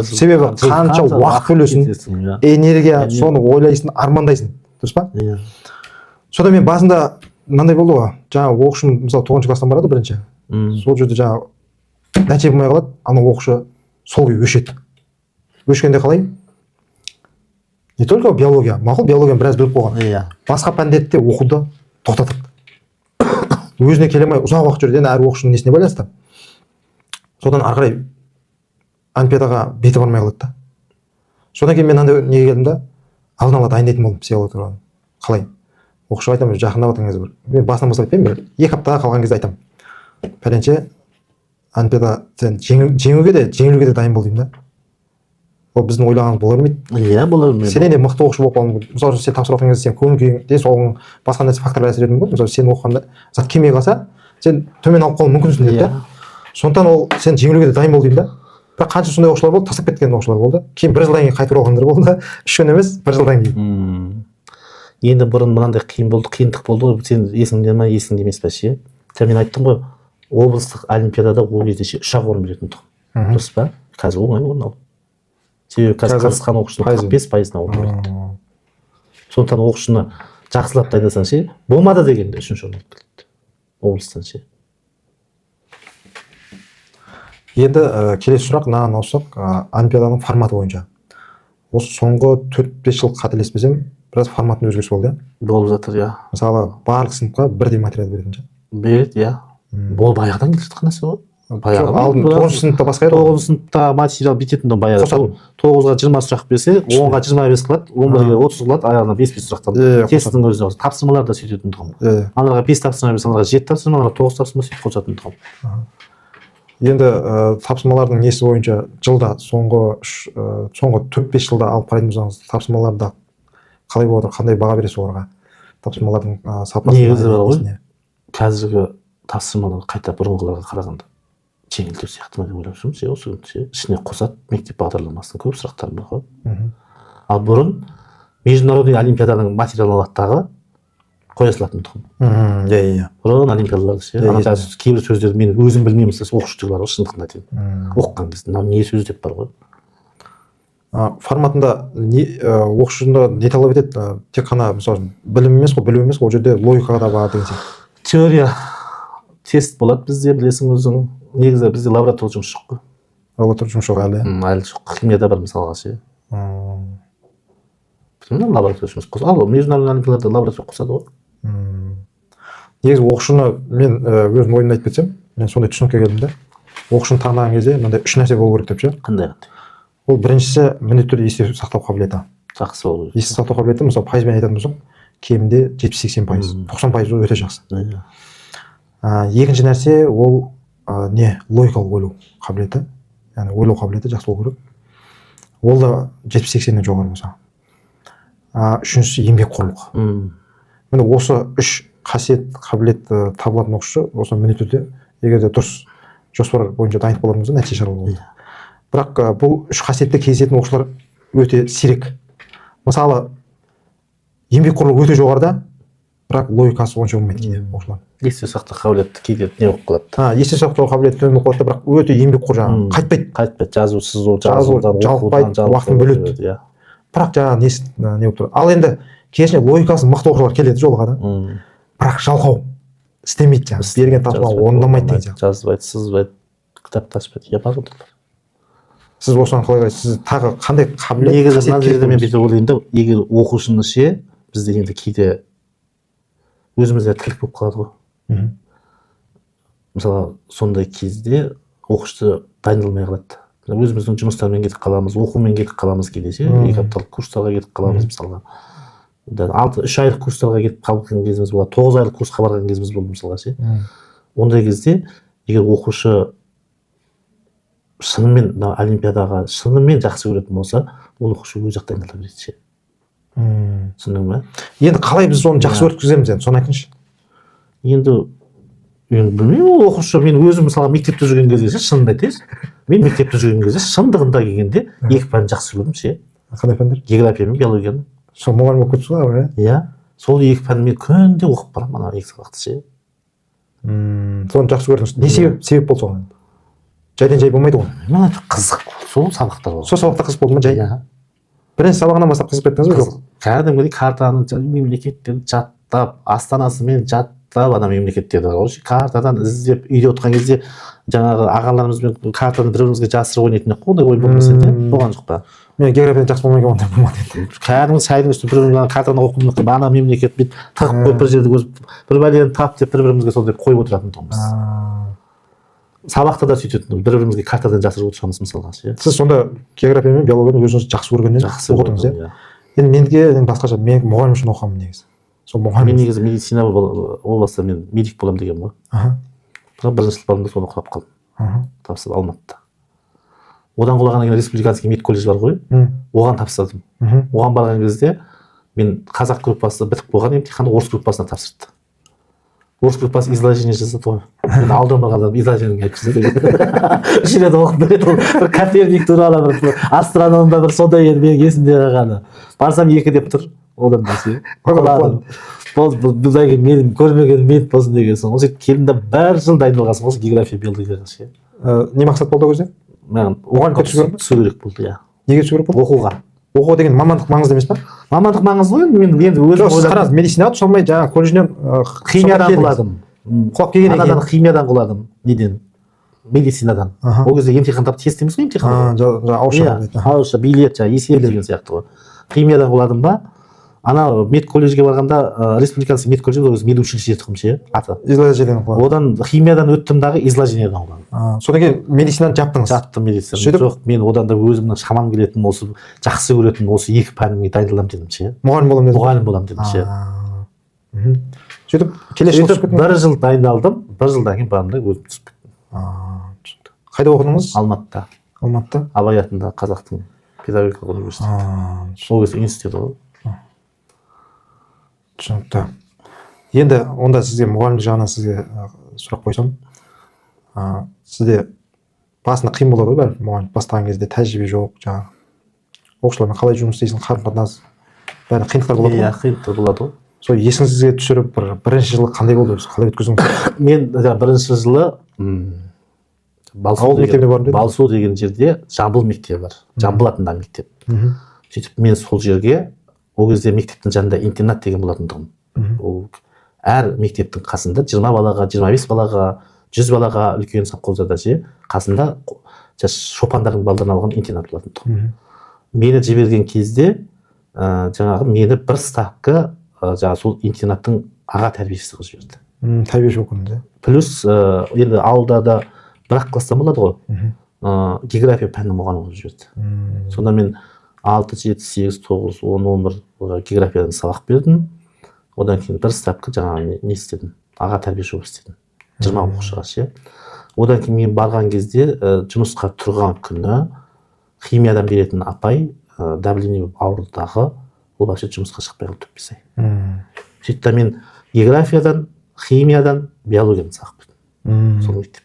Себебі қанша уақыт бөлесің, энергия, соны ойлайсың, армандайсың. Дұрыс па? Содан мен басында мынандай болды ғой. Жаңа оқушым мысалы 9 класстан барады бірінші. Сол жерде жаңа нәтиже болмай қалады, ана оқушы сол күйі өшеді. Өшкенде қалай? Не только биология, мақұл биологияны біраз біліп қойған. Иә. Басқа пәндерді де оқуды тоқтатады. Өзіне келе алмай ұзақ уақыт жүреді, әр оқушының несіне байланысты. Содан ары қарай олимпиадаға беті бармай қалады да. Содан кейін мен андай неге келдім да, алдын ала дайындайтын болдым психологияны. Қалай? Оқушыға айтамын, жақындап жатқан кезде мен басынан бастап айтпаймын, мен 2 аптаға қалған кезде айтамын. Пәленше олимпиада сен жеңуге де жеңілуге де дайын бол деймін да. Ол біздің ойлағанымыз бола бермейді. Иә, бола бермейді. Сен енді мықты оқушы болып қалуың мүмкін. Мысалы үшін сен тапсырып жатқан кезде сен көңіл күйің, денсаулығың, басқа нәрсе факторлар әсер етуі мүмкін. Мысалы сен оқығанда зат келмей қалса, сен төмен алып қалу мүмкінсің дейді да. Сондықтан ол сен жеңілуге де дайын бол деймін да. Бірақ қанша сондай оқушылар болды, тастап кеткен оқушылар болды. Кейін 1 жылдан кейін қайтып оралғандар болды. 3 күн емес, 1 жылдан кейін. Енді бұрын мынандай қиындық болды ғой, сен есіңде ме, есіңде емес пе ше? Мен айттым ғой, облыстық олимпиадада ол кезде 3-ақ орын беретін тұғым. Дұрыс па? Қазір оңай орын алды. Себебі қазір қатысқан оқушының 45%-ына орын береді. Сондықтан оқушыны жақсылап дайындасаң ше, болмады дегенде 3-ші орын алып келді. Облыстан ше. Енді келесі сұрақ мынаған ауыссақ, олимпиаданың форматы бойынша. Осы соңғы 4-5 жыл қателеспесем, біраз форматтың өзгерісі болды, иә? Болып жатыр, иә. Мысалы, барлық сыныпқа бірдей материал беретін ше? Береді, иә. Бол баяғыдан келе жатқан нәрсе ғой. Алдын 9-шы сыныпта басқа еді. 9-шы сыныпта материал бітетін баяғы. 9-ға 20 сұрақ берсе, 10-ға 25 қылады, 11-ге 30 қылады, аяғына 5 сұрақтан. Тестінің өзі тапсырмалар да сөйтетін тұғым. Аналарға 5 тапсырма берсе, аналарға 7 тапсырма, аналарға 9 тапсырма сөйтіп қосатын тұғым. Енді тапсырмалардың несі бойынша жылда соңғы 4-5 жылда алып қарайтын болсаңыз, тапсырмаларда қалай болады, қандай баға бересіз оларға? Тапсырмалардың сапасы негізі бар ғой. Қазіргі тапсырмалар қайта бұрынғыларға қарағанда жеңілдеу сияқты ма деп ойлап жүрмін. Осы ішіне қосады, мектеп бағдарламасының көп сұрақтары бар ғой. Ал бұрын международный олимпиаданың материалын алады дағы қоя салатын тұғым. Иә. Бұрын олимпиадаларды ше. Кейбір сөздерді мен өзім білмеймін, оқушылар ғой, шындығын айтайын. Оқыған кезде не сөз деп бар ғой. Форматында оқушыны не талап етеді? Тек қана мысалы білім емес қой, білу емес қой, ол жерде логикаға да бар деген сияқты. Теория тест болады бізде, білесің өзің. Негізі бізде лаборатория жұмыс жоқ қой. Лаборатория жұмыс жоқ әлі? Әлі жоқ. Химияда бар мысалға ше. Білмеймін, лаборатория жұмыс қосады. Ал международный олимпиадада лаборатория қосады ғой. Негізі оқушыны мен өзім ойымды айтып кетсем, мен сондай түсінікке келдім де. Оқушыны таңдаған кезде мынандай 3 нәрсе болу керек деп ше. Қандай? Ол біріншісі міндетті түрде есте сақтау қабілеті. Жақсы болу керек. Есте сақтау қабілеті, мысалы пайызбен айтатын болсақ, кемінде 70-80%, 90% өте жақсы. Екінші нәрсе ол логикалық ойлау қабілеті, яғни ойлау қабілеті жақсы болу керек. Ол да 70-80-нен жоғары болса. Үшіншісі еңбекқорлық. Міне осы 3 қасиет қабілет табылатын оқушы осы міндетті түрде егер де дұрыс жоспар бойынша дайындық болатын болса нәтиже шығару болады. Бірақ бұл 3 қасиетте кездесетін оқушылар өте сирек. Мысалы, еңбекқорлық өте жоғарыда, бірақ логикасы онша болмайды кейде оқушылар. Есте сақтау қабілеті кейде не болып қалады? Есте сақтау қабілеті төмен болып қалады, бірақ өте еңбекқор жаңағы қайтпайды. Жазу, сызу, жалықпайды, уақытын бөледі. Бірақ жаңағы не болып тұр. Ал енді керісінше логикасы мықты оқушылар келеді жолға да. Бірақ жалқау істемейді жаңағы. Берген тапсырма орындамайды деген сияқты. Жазбайды, сызбайды, кітапты ашпайды. Я бар ғой. Сіз осыған қалай қарайсыз? Сіз тағы қандай қабілет? Негізі мына жерде мен бүйтіп ойлаймын да, егер оқушыны ше, бізде енді кейде өзімізде тірлік болып қалады ғой. Мысалы, сондай кезде оқушы дайындалмай қалады. Өзіміздің жұмыстармен кетіп қаламыз, оқумен кетіп қаламыз кейде ше, 2 апталық курстарға кетіп қаламыз мысалға. 3 айлық курстарға кетіп қалған кезіміз болады, 9 айлық курсқа барған кезіміз болды мысалға ше. Ондай кезде егер оқушы шынымен олимпиадаға шынымен жақсы көретін болса, ол оқушы өз жақ дайындала береді ше. Түсіндің бе? Енді қалай біз оны жақсы өткіземіз енді, соны айтыңызшы. Енді білмеймін, ол оқушы мен өзім мысалға мектепте жүрген кезде шынымды айтайын. Мен мектепте жүрген кезде шындығында келгенде 2 пәнді жақсы көрдім ше. Қандай пәндер? География мен биологияны. Сол мұғалім болып кетсіз ғой, иә? Сол 2 пәнді мен күнде оқып барамын, ана 2 сабақты ше. Соны жақсы көрдіңіз. Не себеп болды соған? Жайдан жай болмайды ғой. Мен қызық сол сабақтар болды. Сол сабақта қызық болды ма жай? Иә. Бірінші сабағынан бастап қызып кеттіңіз бе жоқ? Кәдімгідей картаны мемлекеттерді жаттап, астанасымен жаттап, карталап ана мемлекеттерде картадан іздеп үйде отырған кезде жаңағы ағаларымызбен картаны бір бірімізге жасырып ойнайтын едік қой, ондай ойын болмаса еді, болған жоқ па? Мен географиядан жақсы болмай ондай болмады енді. Кәдімгі сайдың үстіне бір бірімізге картаны оқып ана мемлекет бүйтіп тығып қойып бір жерде бір бәлені тап деп бір бірімізге сондай қойып отыратын тұғынбыз. Сабақта да сөйтетін, бір бірімізге картадан жасырып отырамыз мысалға ше. Сіз сонда география мен биологияны өзіңіз жақсы көргеннен оқыдыңыз иә? Енді менге басқаша, мен мұғалім үшін оқығанмын негізі. Сол мұғалім. Мен негізі медицина облыста мен медик боламын деген ғой. Бірақ бірінші сыныптарымда соны құлап қалдым. Тапсырып Алматыда. Одан құлағаннан кейін республиканский медколледж бар ғой. Оған тапсырдым. Оған барған кезде мен қазақ группасы бітіп қойған емтиханды орыс группасына тапсырды. Орыс группасы изложение жасады ғой. Мен алдын барғанда изложениені айтып жүрдім. Ішінде оқып береді. Бір Коперник туралы бір астрономда бір сондай еді менің есімде қалғаны. Барсам 2 деп тұр. Одан басқа. Бұдан кейін менің көрмеген мед болсын деген соң. Осы келдім де 1 жыл дайындалғансың осы география биологияға ше. Не мақсат болды ол кезде? Маған оған түсу керек болды, иә. Неге түсу керек болды? Оқуға. Оқу деген мамандық маңызды емес па? Мамандық маңызды ғой, мен енді өзім ойлап қараңыз, медицинаға түсе алмай жаңағы колледжден химиядан құладым. Құлап келген екен. Анадан химиядан құладым. Неден? Медицинадан. Ол кезде емтихандарды тест емес қой, емтихан. Ауызша билет, есеп деген сияқты ғой. Химиядан құладым ба? Ана медколледжге барғанда республиканский медколледж ол кезде медучилище тұғым ше, аты. Изложениеден құладым. Одан химиядан өттім дағы изложениеден құладым. Содан кейін медицинаны жаптыңыз. Жаптым медицинаны. Жоқ, мен одан да өзімнің шамам келетін, осы жақсы көретін осы 2 пәнімге дайындаламын дедім ше. Мұғалім боламын дедім. Мұғалім боламын дедім ше. Сөйтіп келесі жылы түсіп кеттім. 1 жыл дайындалдым. 1 жылдан кейін барым да өзім түсіп кеттім. Қайда оқыдыңыз? Алматыда. Алматыда? Абай атындағы қазақтың педагогикалық университеті. Сол кезде институт ғой. Түсінікті. Енді онда сізге мұғалімдік жағынан сізге сұрақ қойсам, сізде басында қиын болады ғой бәрі, мұғалім бастаған кезде тәжірибе жоқ, жаңағы оқушылармен қалай жұмыс істейсің, қарым-қатынас бәрі қиындықтар болады ғой. Иә, қиындықтар болады ғой. Сол есіңізге түсіріп бірінші жылы қандай болды, қалай өткіздіңіз? Мен бірінші жылы Балсу деген жерде Жамбыл мектебі бар. Жамбыл атындағы мектеп. Сөйтіп мен сол жерге, ол кезде мектептің жанында интернат деген болатын тұғым. Әр мектептің қасында 20 балаға, 25 балаға, 100 балаға үлкен совхозда ше, қасында шопандардың балдарынан алған интернат болатын тұғым. Мені жіберген кезде жаңағы мені бір ставка жаңағы сол интернаттың аға тәрбиешісі қылып жіберді. Тәрбиеші оқыдыңыз. Плюс енді ауылда да бір-ақ класстан болады ғой. География пәнінің мұғалімі қылып жіберді. Сонда мен 6, 7, 8, 9, 10, 11 географиядан сабақ бердім. Одан кейін бір ставка жаңағы не істедім? Аға тәрбиеші болып істедім. 20 оқушыға ше. Одан кейін мен барған кезде жұмысқа тұрған күні химиядан беретін апай давление ауырды дағы, ол вообще жұмысқа шықпай қалды 4-5 ай. Сөйтті мен географиядан, химиядан, биологиядан сабақ бердім. Сол мектепте.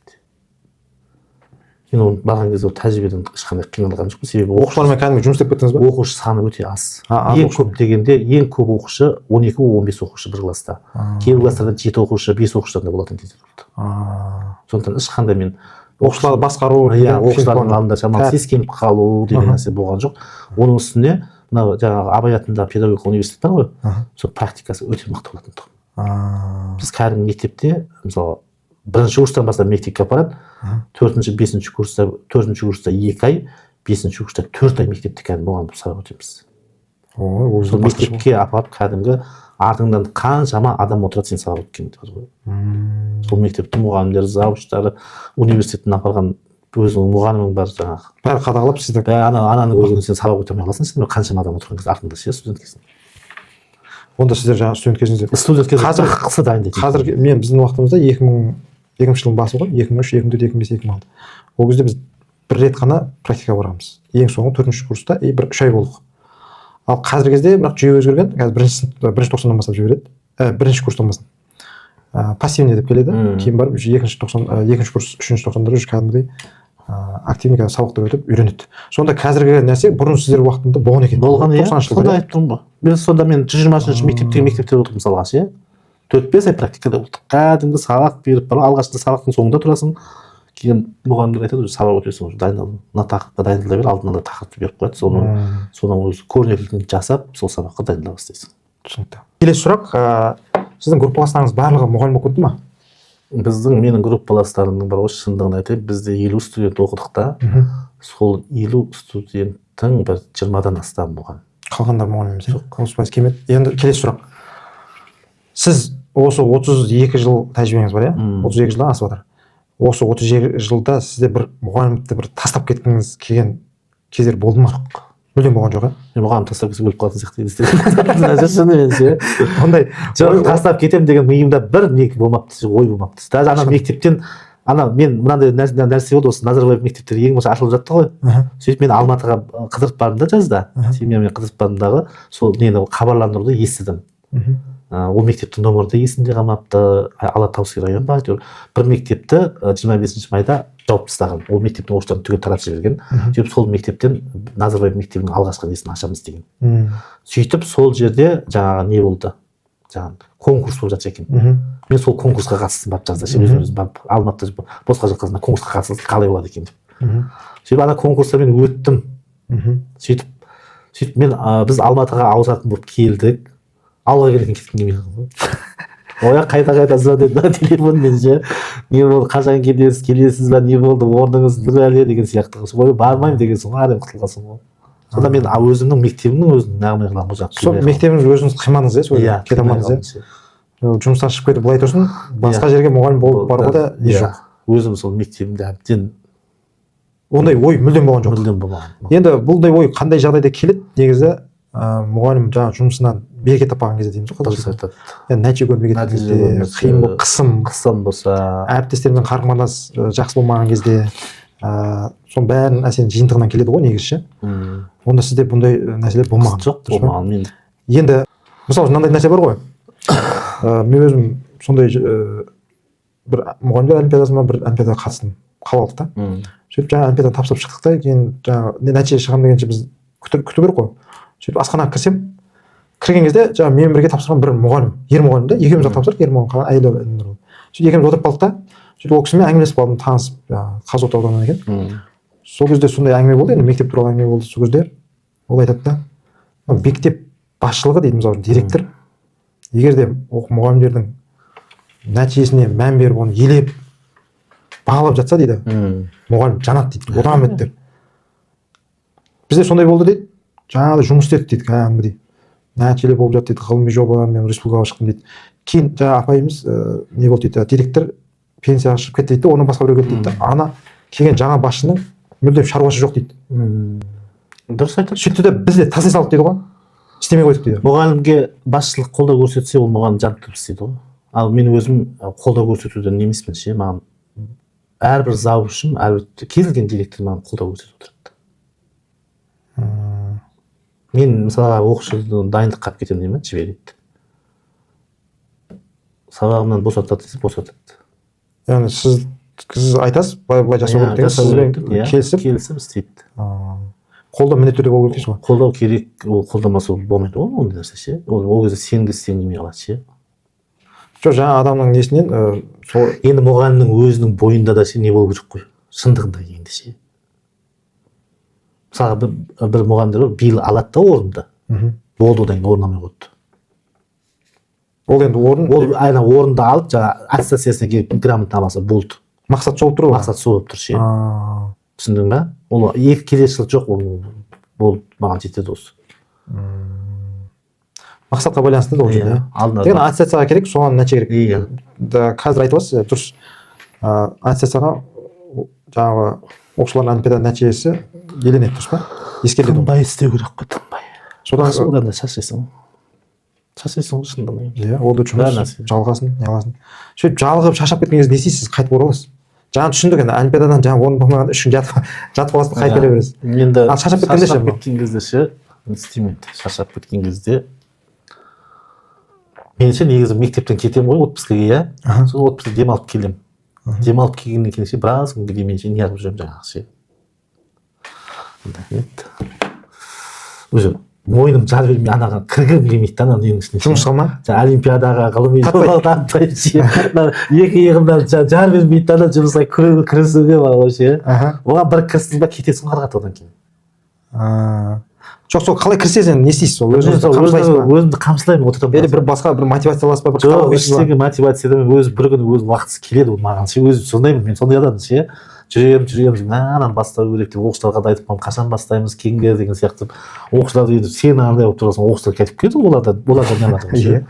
Мен оны барған кезде тәжірибеден ешқандай қиналған жоқпын, себебі оқушылармен кәдімгі жұмыс істеп кеттіңіз ба? Оқушы саны өте аз. Ең көп дегенде ең көп оқушы 12-15 оқушы бір класста. Кейбір класстарда 7 оқушы, 5 оқушыдан да болатын кезде болды. Сондықтан ешқандай мен оқушыларды басқару, оқушылардың алдында шамалы сескеніп қалу деген нәрсе болған жоқ. Оның үстіне мына жаңағы Абай атындағы педагогикалық университет бар ғой, сол практикасы өте мықты болатын тұғым. Біз кәдімгі мектепте, мысалы, 1-ші курстан бастап мектепке апарады, 4-5 курста 2 ай, 5-ші курста 4 ай мектепте кәдімгі мұғалім болып сабақ өтеміз. Сол мектепке апарып кәдімгі артыңдан қаншама адам отырады сен сабақ өткенде ғой. Сол мектептің мұғалімдері, завуштары, университеттен апарған өзінің мұғалімің бар жаңағы. Бәрі қадағалап сізді. Ананы көргенде сен сабақ өте алмай қаласың, сен қаншама адам отырған кезде артыңда ше, студент кезінде. Онда сіздер жаңағы студент кезіңізде қазір қысы дайындайды. Қазір мен біздің уақытымызда 2002 жылдың басы ғой, 2003, 2004, 2005, 2006. Ол кезде біз бір рет қана практикаға барамыз. Ең соңғы 4-ші курста 3 ай болдық. Ал қазіргі кезде бірақ жүйе өзгерген. Қазір бірінші тоқсаннан бастап жібереді. Бірінші курстан бастап. Пассивный деп келеді. Кейін барып екінші курс, үшінші тоқсанда уже кәдімгідей активный сабақтар өтіп үйренеді. Сонда қазіргі нәрсе бұрын сіздер уақытында болған екен. Болған иә. Сонда айтып тұрмын ғой. Сонда мен 120-ші мектепте отырдым мысалға ше. 4-5 ай практикада болдық. Кәдімгі сабақ беріп бара, алғашында сабақтың соңында тұрасың. Кейін мұғалімдер айтады, сабақ өтесің, уже дайындалдың. Мына тақырыпқа дайындала бер, алдына да тақырыпты беріп қояды. Соның өзі көрнекілігін жасап, сол сабаққа дайындала бастайсың. Түсінікті. Келесі сұрақ, сіздің группаластарыңыз барлығы мұғалім болып кетті ма? Менің группаластарымның бар, осы шындығын айтайын, бізде 50 студент оқыдық та, сол 50 студенттің бір 20-дан астам болған. Қалғандар мұғалім емес? Жоқ, 30% келмеді. Енді келесі сұрақ. Сіз осы 32 жыл тәжірибеңіз бар, 32 жылдан асып жатыр. Осы 32 жылда сізде бір мұғалімдікті бір тастап кеткіңіз келген кездер болды ма? Жоқ. Мүлдем болған жоқ, мұғалім тастап кетсе өліп қалатын сияқты шынымен ше. Ондай жоқ, тастап кетемін деген миымда бір не болмапты, ой болмапты. Даже ана мектептен мен мынандай нәрсе болды, осы Назарбаев мектептері ең болса ашылып жатты ғой. Сөйтіп мен Алматыға қыдырып бардым да жазда. Семьямен қыдырып бардым дағы, сол нені хабарландыруды естідім. Ол мектептің номері де есімде қалмапты. Алатаусый район ба әйтеуір. Бір мектепті 25 майда жауып тастаған. Ол мектептің орыстарын түгел таратып жіберген. Сөйтіп сол мектептен Назарбаев мектебінің алғашқы несін ашамыз деген. Сөйтіп сол жерде жаңағы не болды? Жаңағы конкурс болып жатыр екен. Мен сол конкурсқа қатыстым, барып жазда. Өзім барып Алматыда босқа жатқанда конкурсқа қатысып қалай болады екен деп. Сөйтіп ана конкурста мен өттім. Сөйтіп мен біз Алматыға ауысатын болып келдік. Алға келген кеткім келмейді ғой. Оя қайта звондайды телефонмен ше. Не болды, қашан келесіз ба, не болды, орныңыз әлі деген сияқты. Ой, бармаймын деген соң әрең құтылғансың ғой. Сонда мен өзімнің мектебімнің өзінің нағымай қылған бұл сол мектебіңіз өзіңіз қимадыңыз иә, сол кете алмадыңыз иә. Жұмыстан шығып кетіп былай тұрсын, басқа жерге мұғалім болып баруға да не жоқ. Өзім сол мектебімде әбден ондай ой мүлдем болған жоқ. Мүлдем болмаған. Енді бұндай ой қандай жағдайда келеді негізі? Мұғалім жаңағы жұмысынан береке таппаған кезде дейміз ғой қазақша. Нәтиже көрмеген кезде, қиын болып қысым болса, әріптестермен қарым-қатынас жақсы болмаған кезде, соның бәрінің әсерінің жиынтығынан келеді ғой негізі ше. Онда сізде бұндай нәрселер болмаған? Жоқ, болмаған мен. Енді мысалы мынандай нәрсе бар ғой. Мен өзім сондай бір мұғалімдер олимпиадасына бір олимпиадаға қатыстым қалалық та. Сөйтіп жаңа олимпиададан тапсырып шықтық та, кейін жаңағы нәтиже шығамын дегенше біз күту керек қой. Сөйтіп асханаға кірсем, кірген кезде жаңағы менімен бірге тапсырған бір мұғалім, ер мұғалім да, екеуміз тапсырдық, ер мұғалім қалған әйелі бар. Сөйтіп екеуміз отырып қалдық та, сөйтіп ол кісімен әңгімелесіп қалдым, танысып, Қазығұрт ауданынан екен. Сол кезде сондай әңгіме болды, енді мектеп туралы әңгіме болды сол кезде. Ол айтады да, мектеп басшылығы дейді, мысалы директор, егер де мұғалімдердің нәтижесіне мән беріп, оны елеп, бағалап жатса дейді, мұғалім жанат дейді, одан үміт деп. Бізде сондай болды дейді. Жаңағыдай жұмыс істедік дейді, кәдімгідей. Нәтижелі болып жатты дейді, ғылыми жобалар, мен республикаға шықтым дейді. Кейін жаңағы апайымыз не болды дейді, директор пенсияға шығып кетті дейді, оны басқа біреу кетті дейді. Ана келген жаңа басшының мүлдем шаруасы жоқ дейді. Дұрыс айтады. Сөйтті де біз де тастай салдық дейді ғой. Істемей қойдық дейді. Мұғалімге басшылық қолдау көрсетсе, ол мұғалім жан түріп істейді ғой. Ал мен өзім қолдау көрсетуден емеспін ше, маған әрбір завучым, әрбір кез келген директор маған қолдау көрсетіп отырады. Мен мысалға оқушыны дайындыққа алып кетемін деймін, жібереді. Сабағымнан босатады десе, босатады. Яғни сіз айтасыз, былай жасау керек деген, сізбен келісіп істейді. Қолдау міндетті түрде болу керек дейсіз ғой? Қолдау керек, ол қолдамаса болмайды ғой, ондай нәрсе ше. Ол кезде сенгізсеңдемей қалады ше. Жоқ, жаңа адамның несінен енді мұғалімнің өзінің бойында да ше не болу керек қой, шындығында енді ше. Мысалы бір мұғалімдер биыл алады да орынды. Болды, одан кейін орнамай қойды. Ол енді орынды алып, жаңа аттестациясына келіп грамота алса болды. Мақсат сол болып тұр ғой? Мақсат сол болып тұр ше. Түсіндің ба? Ол екі келесі жыл жоқ, ол маған жетеді осы. Мақсатқа байланысты да ол жерде. Деген аттестацияға керек, соған нәтиже керек. Қазір айтып отырсыз, дұрыс. Аттестацияға жаңағы оқушылардың олимпиада нәтижесі еленеді, дұрыс па? Ескеріледі. Тынбай істеу керек қой, тынбай. Содан да шаршайсың. Шаршайсың ғой шындығында. Иә, ол да жұмыс жалғасын, не қыласын. Сөйтіп жалығып шаршап кеткен кезде не істейсіз? Қайтып ораласыз. Жаңа түсіндік, енді олимпиададан жаңа орын болмаған үшін жатып қаласыз, қайтып келе бересіз. Енді шаршап кеткен кезде ше, істеймін. Шаршап кеткен кезде мен ше негізі мектептен кетемін ғой отпускаға, иә. Сол отпускаға демалып келемін. Демалып келгеннен кейін ше біраз күнге дейін мен ше неғып жүремін жаңағы ше. Уже мойным жар бермей анаға кіргім келмейді да ананың ішіне. Жұмысқа ма? Жаңа олимпиадаға ғылыми жобаға ше. Екі иығымнан жар бермейді да жұмысқа кірісуге бар ғой ше. Оған бір кірістің ба кетесің қарғат одан кейін. жоқ сол қалай кірсеңіз енді не істейсіз сол өзіңізді қамшылайсыз ба өзімді қамшылаймын отырамын. или бір басқа бір мотивацияласыз ба бір жоқ, ештеңе мотивациядан өзі бір күні өзі уақытысы келеді ол маған ше, өзі сондаймын мен, сондай адаммын ше. Жүремін ананы бастау керек деп оқушыларға да айтып қаламын, қашан бастаймыз кейінгі деген сияқты. Оқушылар дейді сен андай болып тұрасың, оқушылар кетіп кетеді, оларда не алады ше.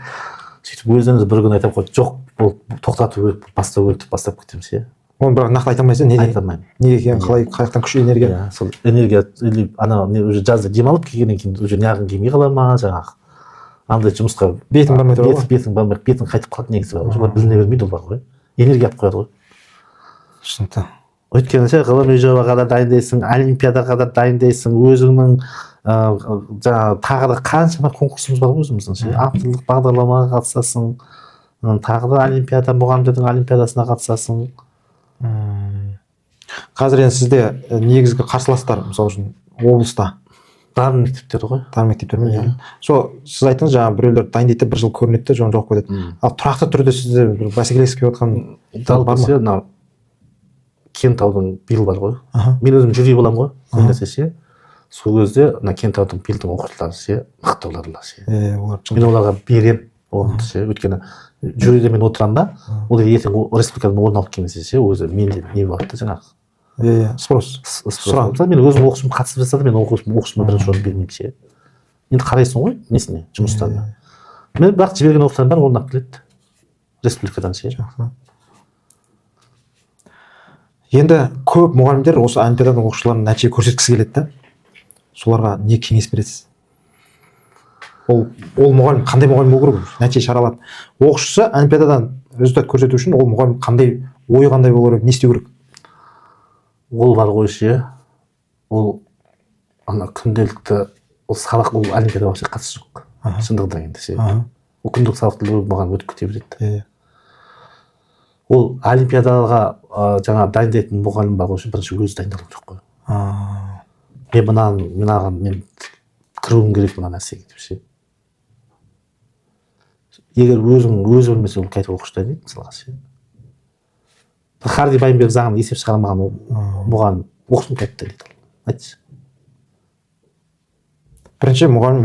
Сөйтіп өзіміз бір күні айтып қойдық, жоқ бұл тоқтату керек, бастау керек деп бастап кетемін ше. оны бірақ нақты айта алмайсың, неге? Айта алмаймын. Неге екенін, қалай, қаяқтан күш энергия? Сол энергия или ана уже жазда демалып келгеннен кейін уже неғын келмей қала ма жаңағы. Андай жұмысқа бетің бармай тұр ғой. бетің қайтып қалады негізі. Уже біліне бермейді олар ғой. Энергия алып қояды ғой. Түсінікті. Өйткені ше ғылыми жобаға да дайындайсың, олимпиадаға да дайындайсың, өзіңнің жаңағы тағы да қаншама конкурсымыз бар өзіміздің ше. Авторлық бағдарламаға қатысасың, тағы да олимпиада, мұғалімдердің олимпиадасына қатысасың. Қазір енді сізде негізгі қарсыластар мысалы үшін облыста дарын мектептері ғой. дарын мектептер ме? Сол сіз айттыңыз жаңағы біреулер дайындайды, бір жыл көрінеді де жоғалып кетеді. Ал тұрақты түрде сізде бір бәсекелесіп келіп жатқан бар ма? Мынау Кентаудың биыл бар ғой. Мен өзім жюри боламын ғой. Көбінесе ше. Сол кезде мына Кентаудың биылдың оқушылары ше, мықты олар ше. Олар мен оларға беремін оны ше. Өйткені жюриде мен отырамын ба, ол ертең республикадан орын алып келмесе ше, өзі менде не болады да жаңағы. Спрос. Мен өзім оқушым қатысып жатса да мен оқушыма бірінші орын бермеймін ше. Енді қарайсың ғой несіне, жұмыстарына. Мен бірақ жіберген оқушыларым бар, орындап келеді республикадан ше. Енді көп мұғалімдер осы олимпиаданың оқушыларына нәтиже көрсеткісі келеді да. Соларға не кеңес бересіз? Ол мұғалім қандай мұғалім болу керек? Нәтиже шығара алады. Оқушысы олимпиададан результат көрсету үшін ол мұғалім қандай ойы қандай болу керек, не істеу керек? Ол бар ғой ше. Ол ана күнделікті ол сабақ, ол олимпиадаға вообще қатысы жоқ. Шындығында енді ше. Ол күндік сабақты маған өтіп кете береді. Ол олимпиадаға жаңа дайындайтын мұғалім бар ғой, бірінші өзі дайындалу керек қой. Мен кіруім керек мына нәрсеге деп ше. Егер өзі білмесе ол қайтып оқушы дайындайды мысалға ше. Харди Байымбек заңын есеп шығармаған мұғалім оқушыны қайтып дайындайды. Айтшы. Бірінші мұғалім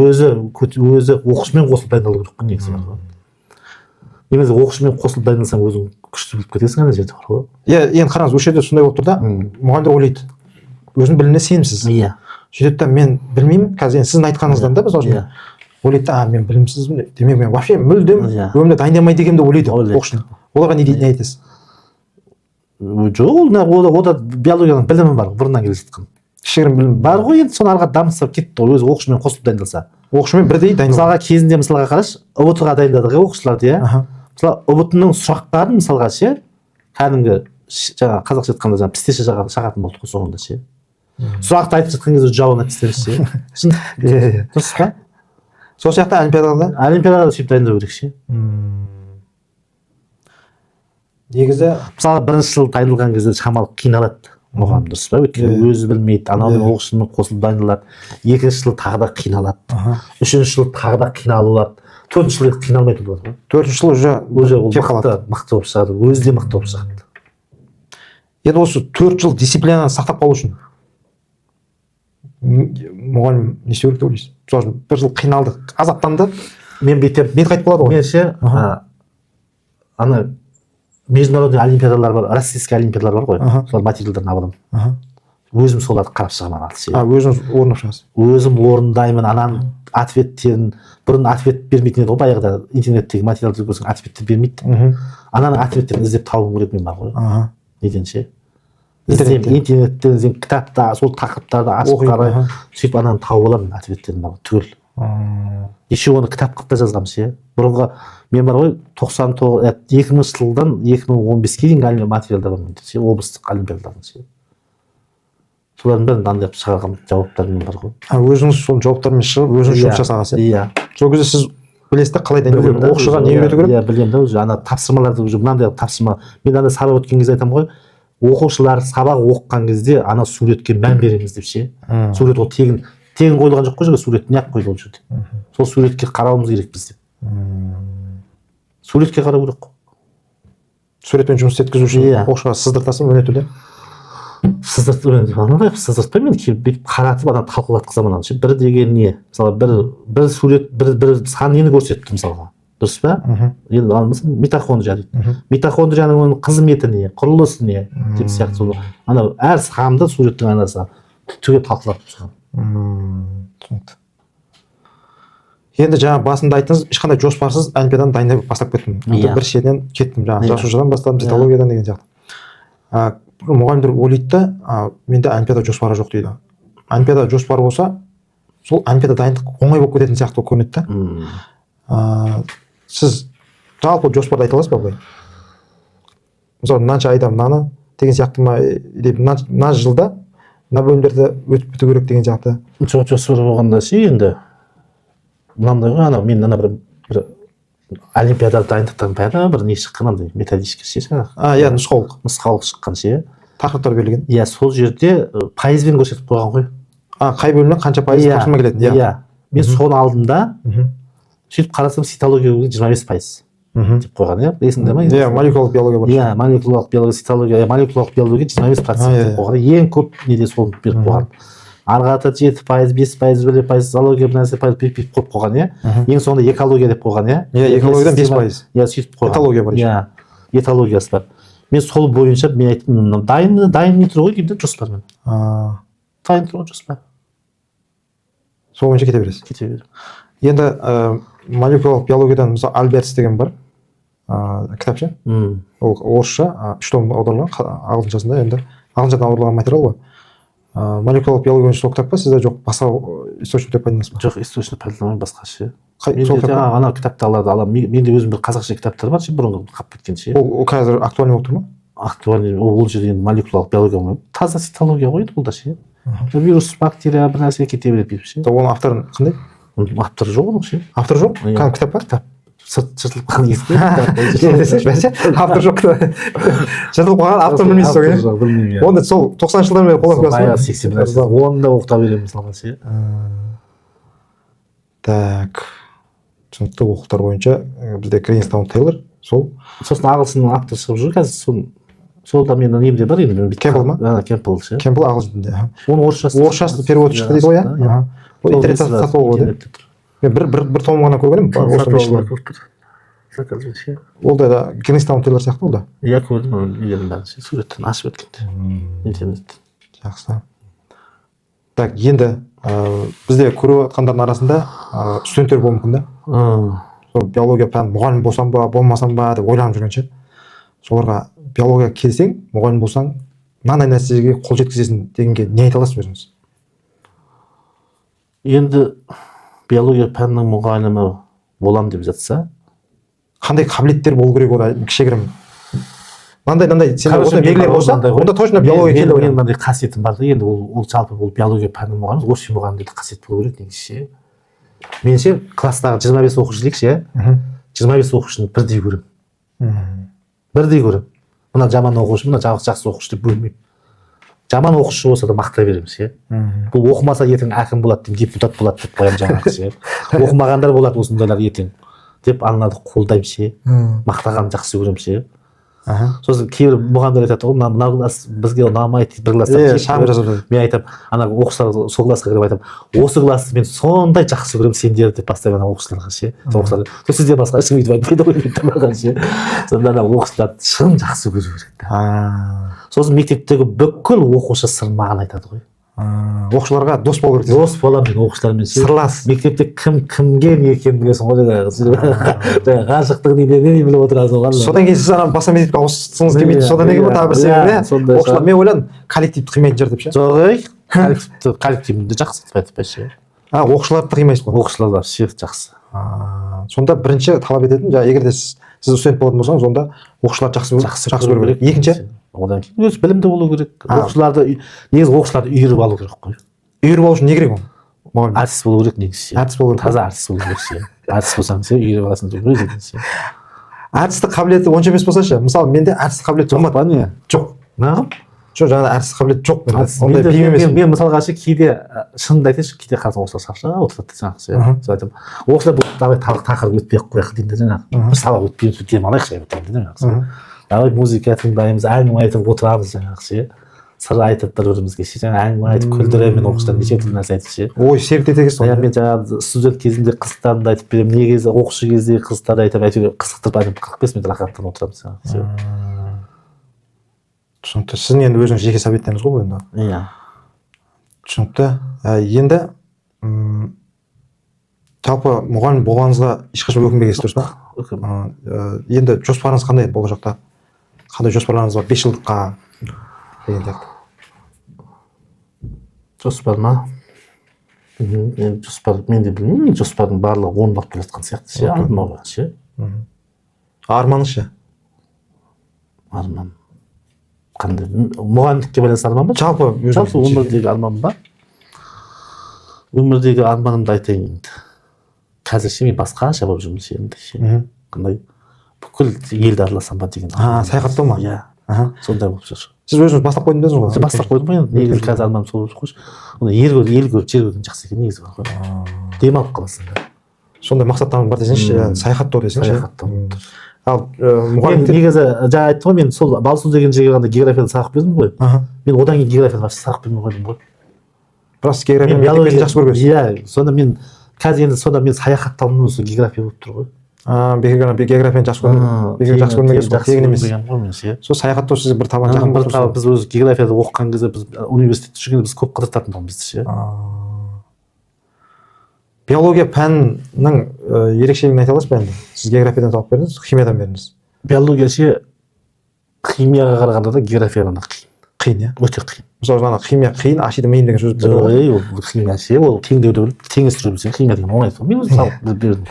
өзі оқушымен қосылып дайындалу керек қой негізі бар ғой. Немесе оқушымен қосылып дайындалсаң өзің күшті біліп кетесің ана жерде бар ғой. Енді қараңыз, осы жерде сондай болып тұр да, мұғалімдер ойлайды, өзінің біліміне сенімсіз. Сөйтеді да мен білмеймін, қазір енді сіздің айтқаныңыздан да біз үшін ойлайды да, мен білімсізбін, демек мен вообще мүлдем өмірде дайындалмайды екенмін деп ойлайды оқушыны. Оларға не айтасыз? Жоқ, ода биологияның білімі бар, бұрыннан келе жатқан. Кішігірім білім бар ғой, енді соны алға дамытып кетті ғой, өзі оқушымен қосылып дайындалса. Оқушымен бірдей дайындалса. Мысалға кезінде мысалға қарашы, ұбт-ға дайындадық оқушыларды, иә. Мысалы, ұбт-ның сұрақтарын мысалға ше, кәдімгі жаңа қазақша айтқанда жаңа пістеше шағатын болдық қой соңында ше. Сұрақты айтып жатқан кезде жауабын айтып ше. Дұрыс па? Сол сияқты олимпиадаға сөйтіп дайындау керек ше. Негізі мысалы бірінші жыл дайындалған кезде шамалы қиналады мұғалім, дұрыс па? Өйткені өзі білмейді, анаумен оқушымен қосылып дайындалады. Екінші жыл тағы да қиналады. Үшінші жыл тағы да қиналады. Төртінші жыл қиналмайды болады ғой. Төртінші жыл уже мықты болып шығады, өзі де мықты болып шығады. Енді осы 4 жыл дисциплинаны сақтап қалу үшін мұғалім не істеу керек деп ойлайсыз? Мысалы үшін бір жыл қиналды, азаптанды, мен қайтып қалады ғой. Мен ше, ана международный олимпиадалар бар, российский олимпиадалар бар ғой, солар материалдарын аламын. Өзім соларды қарап шығамын аты ше. Өзіңіз орындап шығасыз? Өзім орындаймын, ананың ответтерін, бұрын ответ бермейтін еді ғой, баяғыда интернеттегі материалды көрсең ответтер бермейді. Ананың ответтерін іздеп табуым керек мен бар ғой. Неден ше? Интернеттен іздеп, кітапта, сол тақырыптарды ашып қарай, сөйтіп ананы тауып аламын ответтерін бар түгел. Еще оны кітап қылып та жазғам ше. Бұрынғы мен бар ғой 2000 жылдан 2015-ке дейінгі материалдар бар менде ше, облыстық олимпиадалардың ше. Солардың бәрін дайындап шығарған жауаптарым бар ғой. Өзіңіз сол жауаптармен шығып, өзіңіз жұмыс жасағансыз. Иә. Сол кезде сіз білесіз де қалай дайындау керек, оқушыға не үйрету керек? Иә, білемін да, уже ана тапсырмаларды уже мынандай тапсырма. Мен ана сабақ өткен кезде айтамын ғой, оқушылар сабақ оқыған кезде ана суретке мән беріңіз деп ше. Сурет ол тегін қойылған жоқ қой, жерге сурет неғып қойды ол жерде. Сол суретке қарауымыз керек біз деп. Суретке қарау керек қой. Суретпен жұмыс істеткізу үшін оқушыға сыздыртасың міндетті түрде. сыздыртпай мен келіп бүйтіп қаратып ана талқылатқызамын ананы ше. Бір деген не, мысалы бір сурет бір сан нені көрсетті мысалға, дұрыс па? Енді алмасын митохондрия дейді. Митохондрияның оның қызметі не, құрылысы не деп сияқты ана әр санды суреттің анасы түгел талқылап тұрған. Түсінікті. Енді жаңа басында айттыңыз, ешқандай жоспарсыз олимпиаданы дайындап бастап кеттім. Бір шетінен кеттім, жаңа жасушадан бастадым, цитологиядан деген сияқты. Мұғалімдер ойлайды да, менде олимпиада жоспары жоқ дейді. Олимпиада жоспары болса, сол олимпиада дайындық оңай болып кететін сияқты көрінеді да. Сіз жалпы жоспарды айта аласыз ба былай? Мысалы, мынанша айда мынаны деген сияқты ма, мына жылда мына бөлімдерді өтіп біту керек деген сияқты. Жоспар болғанда ше енді мынандай ғой, ана мен ана бір олимпиада дайындықтан баяғы бір не шыққан андай методичка ше жаңағы. Иә, нұсқаулық шыққан ше. Тақырыптар берілген. Иә, сол жерде пайызбен көрсетіп қойған ғой. Қай бөлімнен қанша пайыз тапсырма келетін. Иә. Мен соны алдым да, сөйтіп қарасам цитология 25% деп қойған, иә. Есіңде ме? Иә, молекулалық биология бар. Иә, молекулалық биология, цитология, молекулалық биология 25% деп қойған. Ең көп неде соны беріп қойған. Арғата 7%, 5%, 2%, зоология бір нәрсе пайыз беріп қойып қойған, иә. Ең соңында экология деп қойған, иә. Иә, экологиядан 5%. Иә, сөйтіп қойған. Этология бар. Иә, этологиясы бар. Мен сол бойынша мен айттым, дайын не тұр ғой деймін де жоспармен. Дайын тұр ғой жоспар. Сол бойынша кете бересіз. Кете беремін. Енді молекулалық биологиядан мысалы Альбертс деген бар кітапша. Ол орысша 3 том аударылған, ағылшыншасында енді ағылшыншадан аударылған материал ғой. Молекулалық биология бойынша сол кітап па, сізде жоқ басқа источниктер пайдаланасыз ба? Жоқ, источник пайдаланбаймын, басқа ше. Ана кітапты аламын. Менде өзім бір қазақша кітаптар бар ше, бұрынғы қалып кеткен ше. Ол қазір актуальный болып тұр ма? Актуальный, ол жерде енді молекулалық биология ғой. Таза цитология ғой бұл да ше. Вирус, бактерия бір нәрсе кете береді деп ше. Оның авторы қандай? Авторы жоқ оның ше. Авторы жоқ? Кәдімгі кітап па? Кітап жыртылып қалған ескі. Автор жоқ. Жыртылып қалған автор білмейсіз ғой. Білмеймін. Онда сол 90 жылдан бері қолданып келесіз ба? 80 оны да оқыта беремін мысалға ше. Так. Түсінікті, оқулықтар бойынша бізде Гринстаун Тейлор, сол. Сосын ағылшынның автор шығып жүр қазір, сол да менің немде бар енді. Кемпл ма? Кемпл ше. Кемпл ағылшын тілінде. Оның орысшасы переводы шықты дейді ғой, иә. Ол интернет сатып алуға ғой. Мен бір томын ғана көргенмін. Ол да Гринстаун Тейлор сияқты ол да. Иә, көрдім, үйден бәрін суреттен ашып өткенде. Интернет. Жақсы. Так, енді бізде көріп отқандардың арасында студенттер болуы мүмкін да. Сол биология пән мұғалім болсам ба, болмасам ба деп ойланып жүргенше. Соларға биология келсең, мұғалім болсаң, мынандай нәрсеге қол жеткізесің дегенге не айта аласыз өзіңіз? Енді биология пәнінің мұғалімі болам деп жатса, қандай қабілеттер болу керек ода кішігірім? Мынандай сенде осындай белгілер болса, онда точно биология келеді. Менің мынандай қасиетім бар да, енді ол жалпы ол биология пәнінің мұғалімі, орысша мұғалім дейді қасиет болу керек негізі. Меніңше класстағы 25 оқушы дейікші, 25 оқушыны бірдей көремін. Бірдей көремін. Мына жаман оқушы, мына жақсы оқушы деп бөлмеймін. Жаман оқушы болса да мақтай беремін ше. Бұл оқымаса ертең әкім болады, депутат болады деп қоямын жаңағы ше. Оқымағандар болады осындайлар ертең деп ананы қолдаймын ше. Мақтағанды жақсы көремін ше. Сосын кейбір мұғалімдер айтады ғой, мына класс бізге ұнамайды, бір класста мен айтамын, ана оқушылар сол классқа кіріп айтамын, осы классты мен сондай жақсы көремін сендерді деп бастаймын ана оқушыларға ше. Сізден басқа ешкім өйтіп айтпайды ғой деп маған ше. Сонда ана оқушыларды шын жақсы көру керек. Сосын мектептегі бүкіл оқушы сырын маған айтады ғой. Оқушыларға дос болу керек. Дос боламын мен оқушылармен. Сырлас. Мектепте кімге не екенін білесің ғой. Ғашықтық не біліп отырасың ғой. Содан кейін сіз ана басқа мектепке ауысқыңыз келмейді. Содан неге тағы бір себебі? Оқушылар мен ойладым, коллективті қимайтын шығар деп ше. Жоқ, коллективімді жақсы деп айтып ше. Оқушыларды қимайсыз ғой. Оқушылар жақсы. Сонда бірінші талап ететін, егер де сіз студент болатын болсаңыз, онда оқушыларды жақсы көру керек. Екінші, одан кейін өз білімді болу керек. Негізі оқушыларды үйіріп алу керек қой. Үйіріп алу үшін не керек ол? Әртіс болу керек негізі. Әртіс болу керек. Таза әртіс болу керек ше. Әртіс болсаң сен үйіріп аласың деп өзің ше. Әртістік қабілеті онша емес болса ше. Мысалы, менде әртістік қабілет жоқ па не? Жоқ. Неғып? Жоқ, жаңағыдай әртістік қабілет жоқ менде. Ондай бейім емес. Мен мысалға ше кейде шынымды айтайыншы, кейде қазір оқушылар шаршап отырады жаңағы ше. Сол айтамын. Оқушылар бұл тақырып өтпей ақ қояйық деймін жаңағы. Бір сабақ өтпей алайықшы деп айтамын жаңағы. Давай музыка тыңдаймыз, әңгіме айтып отырамыз жаңағы ше. сыр айтып бір бірімізге ше жаңа әңгіме айтып күлдіремін оқушылар неше түрлі нәрсе айтып ше ой серік ете екенсіз мен жаңағы студент кезімде қызықтарымды айтып беремін негізі оқушы кездегі қызықтарды айтып әйтеуір қызықтырып айтып 45 минут рахаттанып отырамыз түсінікті. Сіздің енді өзіңіз жеке советтеріңіз ғой бұл енді. иә Түсінікті. Енді жалпы мұғалім болғаныңызға ешқашан өкінбегенсіз дұрыс па? Енді жоспарыңыз қандай болашақта? Қандай жоспарларыңыз бар 5 жылдыққа деген сияқты? жоспар ма енді жоспар мен де білмеймін жоспардың барлығы орындалып келе жатқан сияқты ше алдын ше Арманыңыз ше? арман қандай мұғалімдікке байланысты арман ба Жалпы өмірдегі арман ба өмірдегі арманымды айтайын енді қазір ше мен басқаша болып жүрмін ше енді ше қандай бүкіл елді араласам ба деген саяхаттау ма? иә сондай болып жүр Сіз өзіңіз бастап қойдыңыз ғой? бастап қойдым ғой енді негізі қазір арманым сол болып қойшы онда ел көріп жер көрген жақсы екен негізі бар ғой демалып қаласың да сондай мақсаттарыңыз бар десеңізші, саяхаттау десеңізші. саяхаттау Ал мен негізі жаңа айттым ғой мен сол Балсу деген жерге ғана географияны сабақ бердім ғой мен одан кейін географияны вообще сабақ бермей қойдым ғой бірақ география мектепте жақсы көргенсіз. иә сонда мен қазір енді сонда мен саяхаттауымның өзі география болып тұр ғой географияны жақсы көрмегенсіз ғой, тегін емес. Сол саяхаттау сізге бір табан жақын болып тұр. біз өзі географияда оқыған кезде біз университетте жүргенде біз көп қыдыртатын тұғынбыз бізді ше биология пәнінің ерекшелігін айта аласыз ба енді? Сіз географиядан сабақ бердіңіз, химиядан бердіңіз. Биология ше химияға қарағанда да географиядан да қиын, иә? Өте қиын. Мысалы жаңа химия қиын, ашиды миын деген сөз жоқ, ол химия ше ол теңдеуді біліп теңестіре білсең химия деген оңай сол. Мен өзім сабақ бердім.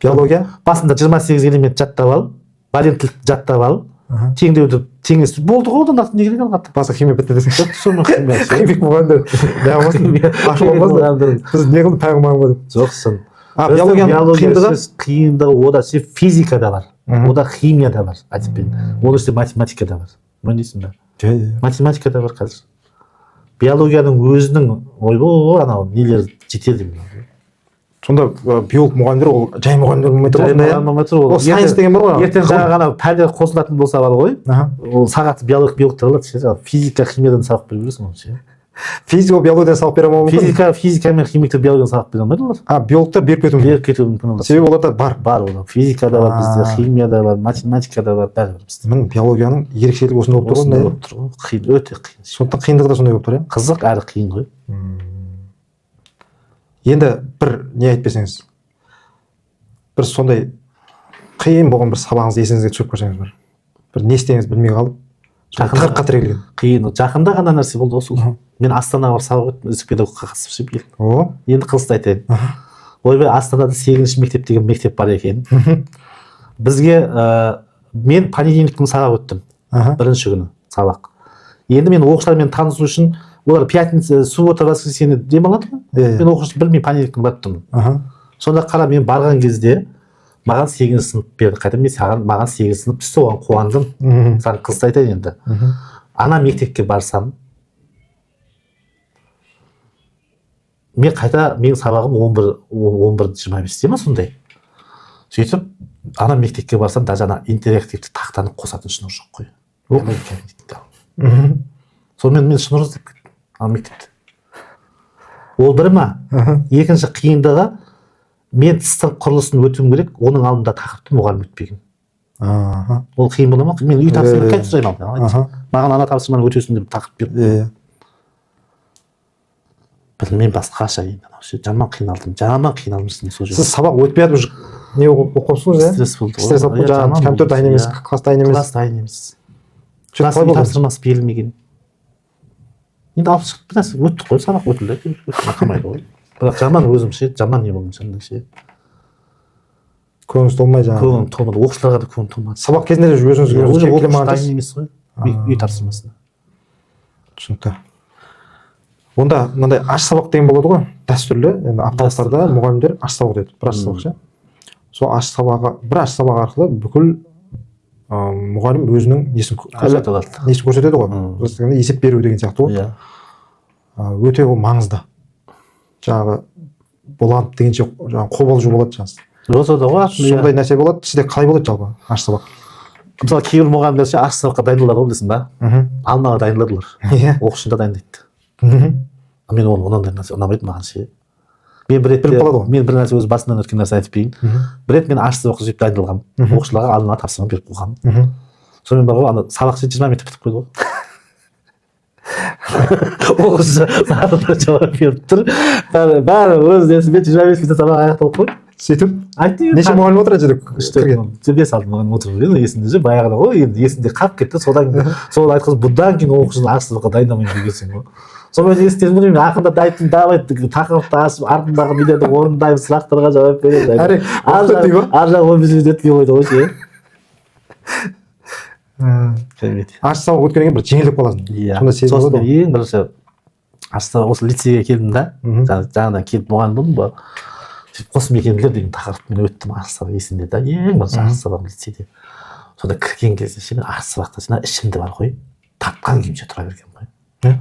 Биология басында 28 элемент жаттап алып, валенттілікті жаттап алып, теңдеуді теңестіріп болды ғой, одан артық не керек алған? басқа химия бітті десең. Соны химия ше. Химик болғанда ашылмады. Біз не қылып пәңгіман ғой деп. Жоқсың. Биологияның қиындығы ода ше физикада бар, ода химияда бар, әдеппен. Ода ше математикада бар. Білмейсің ба? Математикада бар қазір. Биологияның өзінің ойбой анау нелер жетеді. Сонда биолог мұғалімдер ол жай мұғалімдер болмай тұр ғой. Ол сайенс деген бар ғой. ертең жаңа ғана пәнде қосылатын болса бар ғой. Ол сағат биологтар алады ше. Физика, химиядан сабақ бере бересің оны ше. Физика, биологиядан сабақ бере алмауы мүмкін. Физика мен химиктер биологиядан сабақ бере алмайды олар. Биологтар беріп кетуі мүмкін. Себебі оларда бар олар. Физикада бар бізде, химияда бар, математикада бар, бәрі бар бізде. Міне биологияның ерекшелігі осында болып тұр ғой. Қиын, өте қиын. Сондықтан қиындығы да сондай болып тұр, иә? Қызық әрі қиын ғой. Енді бір не айтпасаңыз, бір сондай қиын болған бір сабағыңызды есіңізге түсіріп көрсеңіз бір. Бір не істеңіз білмей қалып, тығырыққа тірелген. Қиын. Жақында ғана нәрсе болды осы. Мен Астанаға сабақ өттім, үздік педагогқа қатысып ше. Енді қысты айтайын. Ойбай, Астанада 8-ші мектеп деген мектеп бар екен. Бізге мен понедельник күні сабақ өттім. Бірінші күні сабақ. Енді мен оқушылармен танысу үшін олар пятница, суббота, воскресенье демалады ғой. Мен оқушы білмей понедельник күні барып тұрмын. Сонда қара мен барған кезде маған 8-ші сынып берді. Қайта мен маған 8-ші сынып түсті, оған қуандым. Саған қызды айтайын енді. Ана мектепке барсам, мен қайта менің сабағым 11:25-те ма сондай. Сөйтіп, ана мектепке барсам, даже ана интерактивті тақтаны қосатын шнур жоқ қой. Сонымен мен шнур іздеп кеттім, ана мектепте. Ол бір ма? Екінші қиындығы, мен сынып құрылысын өтуім керек, оның алдында тақырыпты мұғалім өтпеген. Ол қиын бола ма? Мен үй тапсырманы қайтып сұрайын алдым. Маған ана тапсырманы өтесің деп тақырып берді. Білмеймін басқаша енді. Жаман қиналдым сол жерде. Сіз сабақ өтпей жатып не оқып жүрсіз, иә? Стресс болды. Стресс болып жаңағы компьютер дайын емес, класс дайын емес. Класс дайын емес. Класс тапсырмасы берілмеген. Енді алып шығып бір нәрсе өттік қой, сабақ өтілді. Қамайды ғой. Бірақ жаман өзім ше, жаман не болдым сонда ше. Көңіліңіз толмай жаңағы. Көңілім толмады, оқушыларға да көңілім толмады. Сабақ кезінде де өзіңізге келмеген дайын емес қой. Үй тапсырмасына. Түсінікті. Онда мынандай аш сабақ деген болады ғой, дәстүрлі. Енді апталықтарда мұғалімдер аш сабақ дейді, бір аш сабақ ше. Сол аш сабақ арқылы бүкіл мұғалім өзінің несін көрсетеді ғой. Есеп беру деген сияқты ғой. Өте ол маңызды. Жаңағы болады дегенше жаңағы қобалжу болады жаңағы. Розада ғой. Сондай нәрсе болады. Сізде қалай болады жалпы аш сабақ? мысалы кейбір мұғалімдер ше аш сабаққа дайындалады ғой білесің ба, алмаға дайындалады олар, Иә. оқушыны да дайындайды. Мгм. Мен оны ондай нәрсе ұнамайды маған ше. Мен бір Біліп қалады ғой. мен бір нәрсе өз басымнан өткен нәрсе айтып берейін. Бір рет мен аш сабаққа сөйтіп дайындалғанмын, оқушыларға алдына тапсырма беріп қойғанмын. сонымен бар ғой ана сабақ ше 20 минутта бітіп қойды ғой. оқушы сағатына жауап беріп тұр, бәрі өз несімен 25 минутта сабақ аяқталып қойды. сөйтіп айтты неше мұғалім отыр ана жерде кірген? бес алты мұғалім отырып жүрген есімде же баяғыда ғой, енді есімде қалып кетті. содан сол айтқызып бұдан кейін оқушыны аш сабаққа дайындамаймын дегенсің ғой. сонымен не істедім білмеймін, ақырындап айттым, давай тақырыпты ашып артындағы нелерді орындаймын, сұрақтарға жауап беремін. ар жағы 15 минут өтпей қойды ғой ше. аш сабақ өткеннен кейін бір жеңілдеп қаласың. Иә. Сондай сезім сосын болады ғой. ең бірінші аш сабақ осы лицейге келдім да, жаңадан келіп мұғалім болдым ба, қосмекенділер деген тақырыппен өттім. аш сабақ есімде да, ең бірінші аш сабақ лицейде. сонда кірген кезде ше мен аш сабақта ше ішімде бар ғой, тартқан күйімше тұра бергенмін ғой.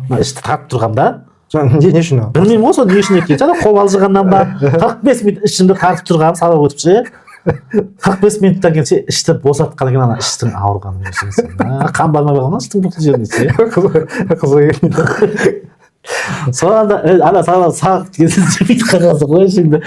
мына ішті тартып тұрғанда не үшін? білмеймін ғой сол не үшін екенін, жаңа қобалжығаннан ба, 45 минут ішімді тартып тұрғанмын сабақ өтіп ше. 45 минуттан кейін ше ішті босатқаннан кейін ана іштің ауырғанын көрсеңсің. қан бармай қалған іштің бүкіл жеріне ше. қызық. сонда ана сағат кезінде жемейді қағазы ғой ішіңде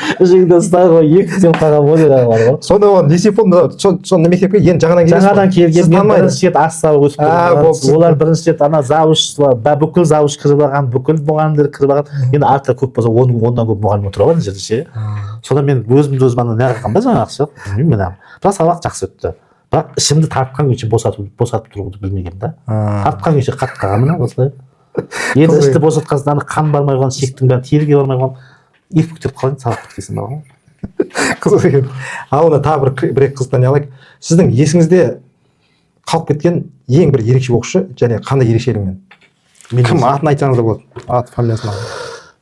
ұстаған ғой, 2 тем қалған модельға бар ғой. сонда оған не себеп болды? сонда мектепке енді жаңадан келген мен бірінші рет аш сабақ өтіп тұрмын. олар бірінші рет ана завуч бүкіл завуч кіріп алған, бүкіл мұғалімдер кіріп алған. енді артта көп болса оннан көп мұғалім отырып алған жерде ше. сонда мен өзім ана не қылғанмын да жаңағы ше, білмеймін, бірақ сабақ жақсы өтті. бірақ ішімді тартқан күйінше босатып тұруды білмегенмін да. тартқан күйінше қатып қалғанмын осылай. енді ішті босатқан соң қан бармай қалған, шектің бәрі теріге бармай қалған, иркектеп қалған, сабақ біткесін бар ғой. қызық екен. ал онда тағы бір-екі қызықтан не алайық. сіздің есіңізде қалып кеткен ең бір ерекше оқушы және қандай ерекшелігімен? кім, атын айтсаңыз да болады, аты фамилиясын.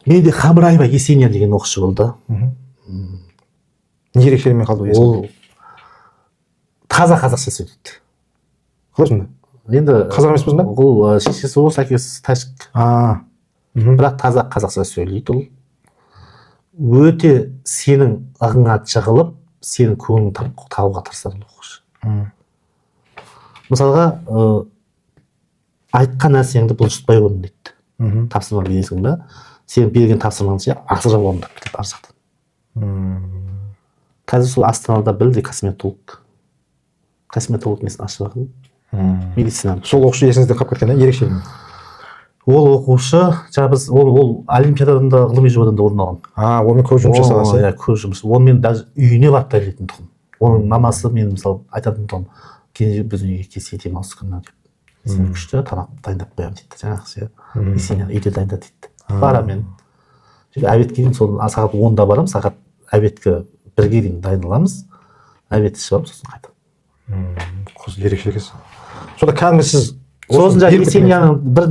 менде Хамраева Есения деген оқушы болды. не ерекшелігімен қалды есіңізде? ол қазақша сөйлейді. қалай сонда? енді қазақ емес пе? ол шешесі орыс, әкесі тәжік. бірақ таза қазақша сөйлейді. ол өте сенің ығыңа жығылып, сенің көңілін табуға тырысады оқушы. мысалға айтқан нәрсеңді бұлжытпай орындайды. тапсырма бересің бе, сен берген тапсырмаңды асыра орындап кетеді ар жақтан. қазір сол Астанада білді косметолог несін ашып алған. медицина. сол оқушы есіңізде қалып кеткен ерекшелігімен? ол оқушы жаңа біз ол олимпиададан да ғылыми жобадан да орын алған. онымен көп жұмыс жасаған. иә, көп жұмыс. онымен даже үйіне барып дайындайтын тұғым. оның мамасы мен мысалы айтатын тұғым, біздің үйге келсе демалыс күні деп. сен күшті тамақ дайындап қоямын дейді. жаңағы ше Есения үйде дайында дейді. барамын мен. обедке сол сағат 10-да барамын, сағат обедке 1-ге дейін дайындаламыз. обед ішіп алып сосын қайтамын. ерекшелік екен. сонда кәдімгі сіз сосын жаңағы Есенияның бір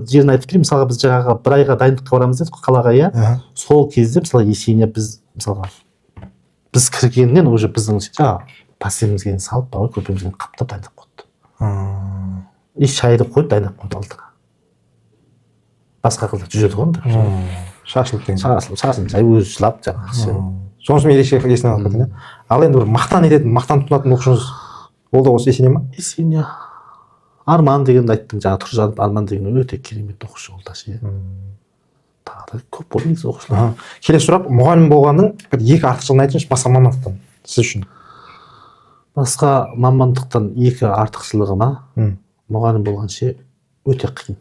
жерін айтып берейін. мысалға біз жаңағы бір айға дайындыққа барамыз дедік қалаға, иә. сол кезде мысалы Есения біз кіргеннен уже біздің жаңағы пассивімізге салып бар ғой, көрпемізге қаптап дайындап қойды. и шайды қойып дайындап қойды алдыға. басқа қыздар жүреді ғой онда. шашылып деген. шашын жай өзі жылап жаңағы. сонысымен ерекше есіне алып кеткен. ал енді бір мақтан тұтатын оқушыңыз ол да осы Есения ма? Есения. Арман дегенді айттым, жаңа Тұржанов Арман деген өте керемет оқушы ол да ше. тағы да көп болды негізі оқушылар. келесі сұрақ, мұғалім болғанның бір 2 артықшылығын айтыңызшы басқа мамандықтан сіз үшін. басқа мамандықтан 2 артықшылығы ма? мұғалім болған ше өте қиын.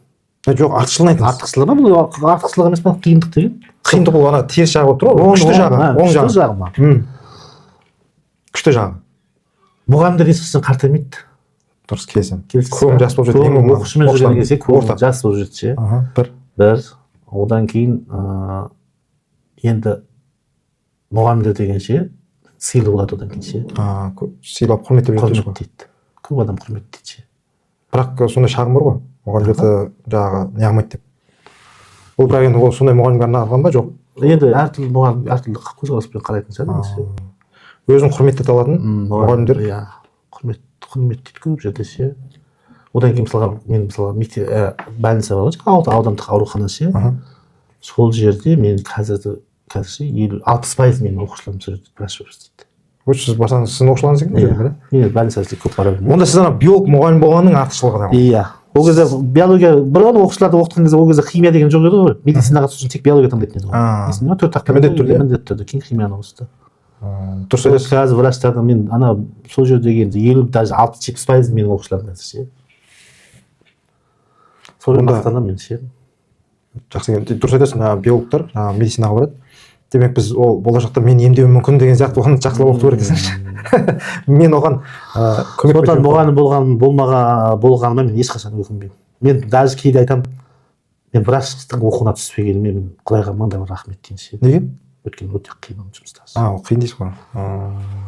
жоқ, артықшылығын айтыңыз. артықшылығы ма? бұл артықшылығы емес па, қиындық деген. қиындық бұл ана теріс жағы болып тұр ғой, күшті жағы. күшті жағы ма? күшті жағы. мұғалімдер ешқашан қартаймайды. дұрыс, келісемін. көбім жас болып жетеді. оқушымен жүрген кезде көбім жас болып жетеді ше. бір одан кейін енді мұғалімдер деген ше сыйлы болады одан кейін ше. сыйлап құрметтеп жүреді ғой. көп адам құрметтейді ше. бірақ сондай шағым бар ғой, мұғалімдерді жаңағы не қылмайды деп. ол бірақ енді ол сондай мұғалімдеріне арналған ба, жоқ? енді әртүрлі мұғалім әртүрлі көзқараспен қарайтын шығар. өзін құрметтете алатын мұғалімдер. иә, құрметтейді көп жерде ше. одан кейін мысалға мен мектеп больница бар ғой, аудандық аурухана ше. сол жерде мен қазір 60% менің оқушыларым сол жерде врач болып істейді. сіз басан сіздің оқушыларыңыз екен иә мен больницада көп бара бердім. онда сіз ана биолог мұғалім болғанның артықшылығы да иә ол кезде биология бұрын оқушыларды оқытқан кезде ол кезде химия деген жоқ еді ғой, медицинаға түсу үшін тек биология таңдайтын еді ғой. Есіңде ме? 4 тақта міндетті түрде кейін химияны қосты. дұрыс айтасыз. Қазір врачтардың мен ана сол жердегі енді 50 даже 60-70% менің оқушыларым қазір ше. Сонымен мақтанамын мен ше. Жақсы екен. Дұрыс айтасың, биологтар медицинаға барады. Демек біз ол болашақта мен емдеуім мүмкін деген сияқты оған жақсылап оқыту керек десеңші. Мен оған көмек содан мұғалім болғаныма мен ешқашан өкінбеймін. Мен даже кейде айтамын, мен врачтың оқуына түспегеніме мен Құдайға мыңдай рахмет дейін ше. Неге? Өйткені өте қиын жұмыстар. Ол қиын дейсіз ғой.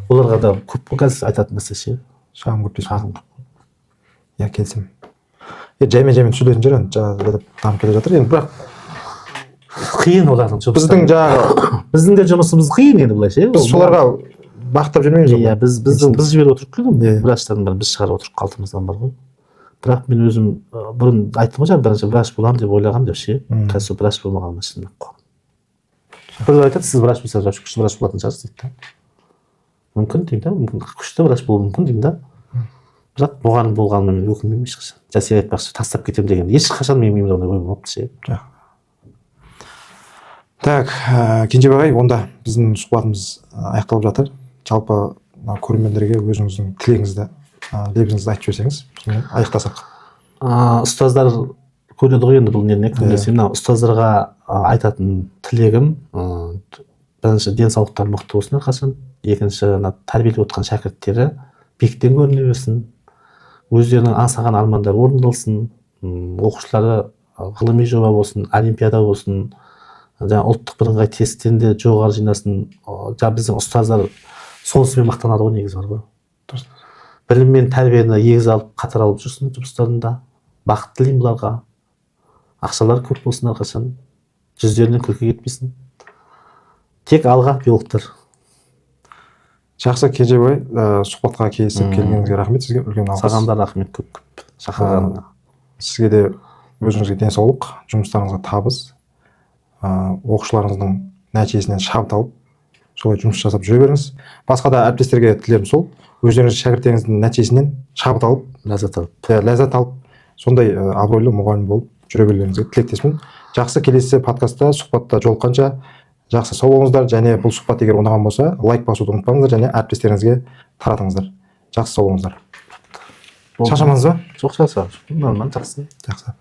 Оларға да көп қазір айтатын нәрсе ше. Шағым көп дейсіз. Шағым. Иә, келісемін. Жаймен түсіретін шығар, жаңағы дамып келе жатыр. Енді бірақ қиын олардың жұмысы. біздің де жұмысымыз қиын енді былайша. Біз соларға бақтап жүрмейміз ғой. Иә, біз жіберіп отырып қойдық. Врачтардың бәрін біз шығарып отырып қалтымыздан бар ғой. Бірақ мен өзім бұрын айттым ғой жаңа бірінші врач боламын деп ойлағам деп ше. Қазір врач болмағаныма шынымен қуандым. Біреулер айтады, сіз врач болсаңыз күшті врач болатын шығарсыз дейді да. Мүмкін деймін да, мүмкін күшті врач болуы мүмкін деймін да. Бірақ мұғалім болғаныма мен өкінбеймін ешқашан. Сен айтпақшы тастап кетемін деген ешқашан менің миымда ондай ой болмапты ше. Так, Кенжебай ағай, онда біздің сұхбатымыз аяқталып жатыр. Жалпы көрермендерге өзіңіздің тілегіңізді, лебізіңізді айтып жіберсеңіз, сонымен аяқтасақ. Ұстаздар көреді ғой енді бұл не көбінесе мына ұстаздарға айтатын тілегім, бірінші денсаулықтары мықты болсын әрқашан, екінші тәрбиелеп отқан шәкірттері биіктен көріне берсін, өздерінің аңсаған армандары орындалсын, оқушылары ғылыми жоба болсын, олимпиада болсын, жаңа ұлттық бірыңғай тесттен де жоғары жинасын. Жаңа біздің ұстаздар сонысымен мақтанады ғой, негізі бар ғой. Білім мен тәрбиені егіз алып қатар алып жүрсін жұмыстарында. Бақыт тілеймін бұларға. Ақшалар көп болсын әрқашан. Жүздерінен күлкі кетпесін. Тек алға биологтар. Жақсы, Кенжебай, сұхбатқа келісіп келгеніңізге рахмет. Сізге үлкен алғыс. Саған да рахмет көп шақырғаныңа. Сізге де өзіңізге денсаулық, жұмыстарыңызға табыс, оқушыларыңыздың нәтижесінен шабыт алып, солай жұмыс жасап жүре беріңіз. Басқа да әріптестерге тілерім сол, өздеріңіз шәкірттеріңіздің нәтижесінен шабыт алып, ләззат алып, сондай абыройлы мұғалім болып жүре бергеніңізге тілектеспін. Жақсы, келесі подкастта, сұхбатта жолыққанша жақсы сау болыңыздар, және бұл сұхбат егер ұнаған болса, лайк басуды ұмытпаңыздар және әріптестеріңізге таратыңыздар. Жақсы сау болыңыздар. Шаршамадыңыз ба? Жоқ, шаршамадым. Жақсы.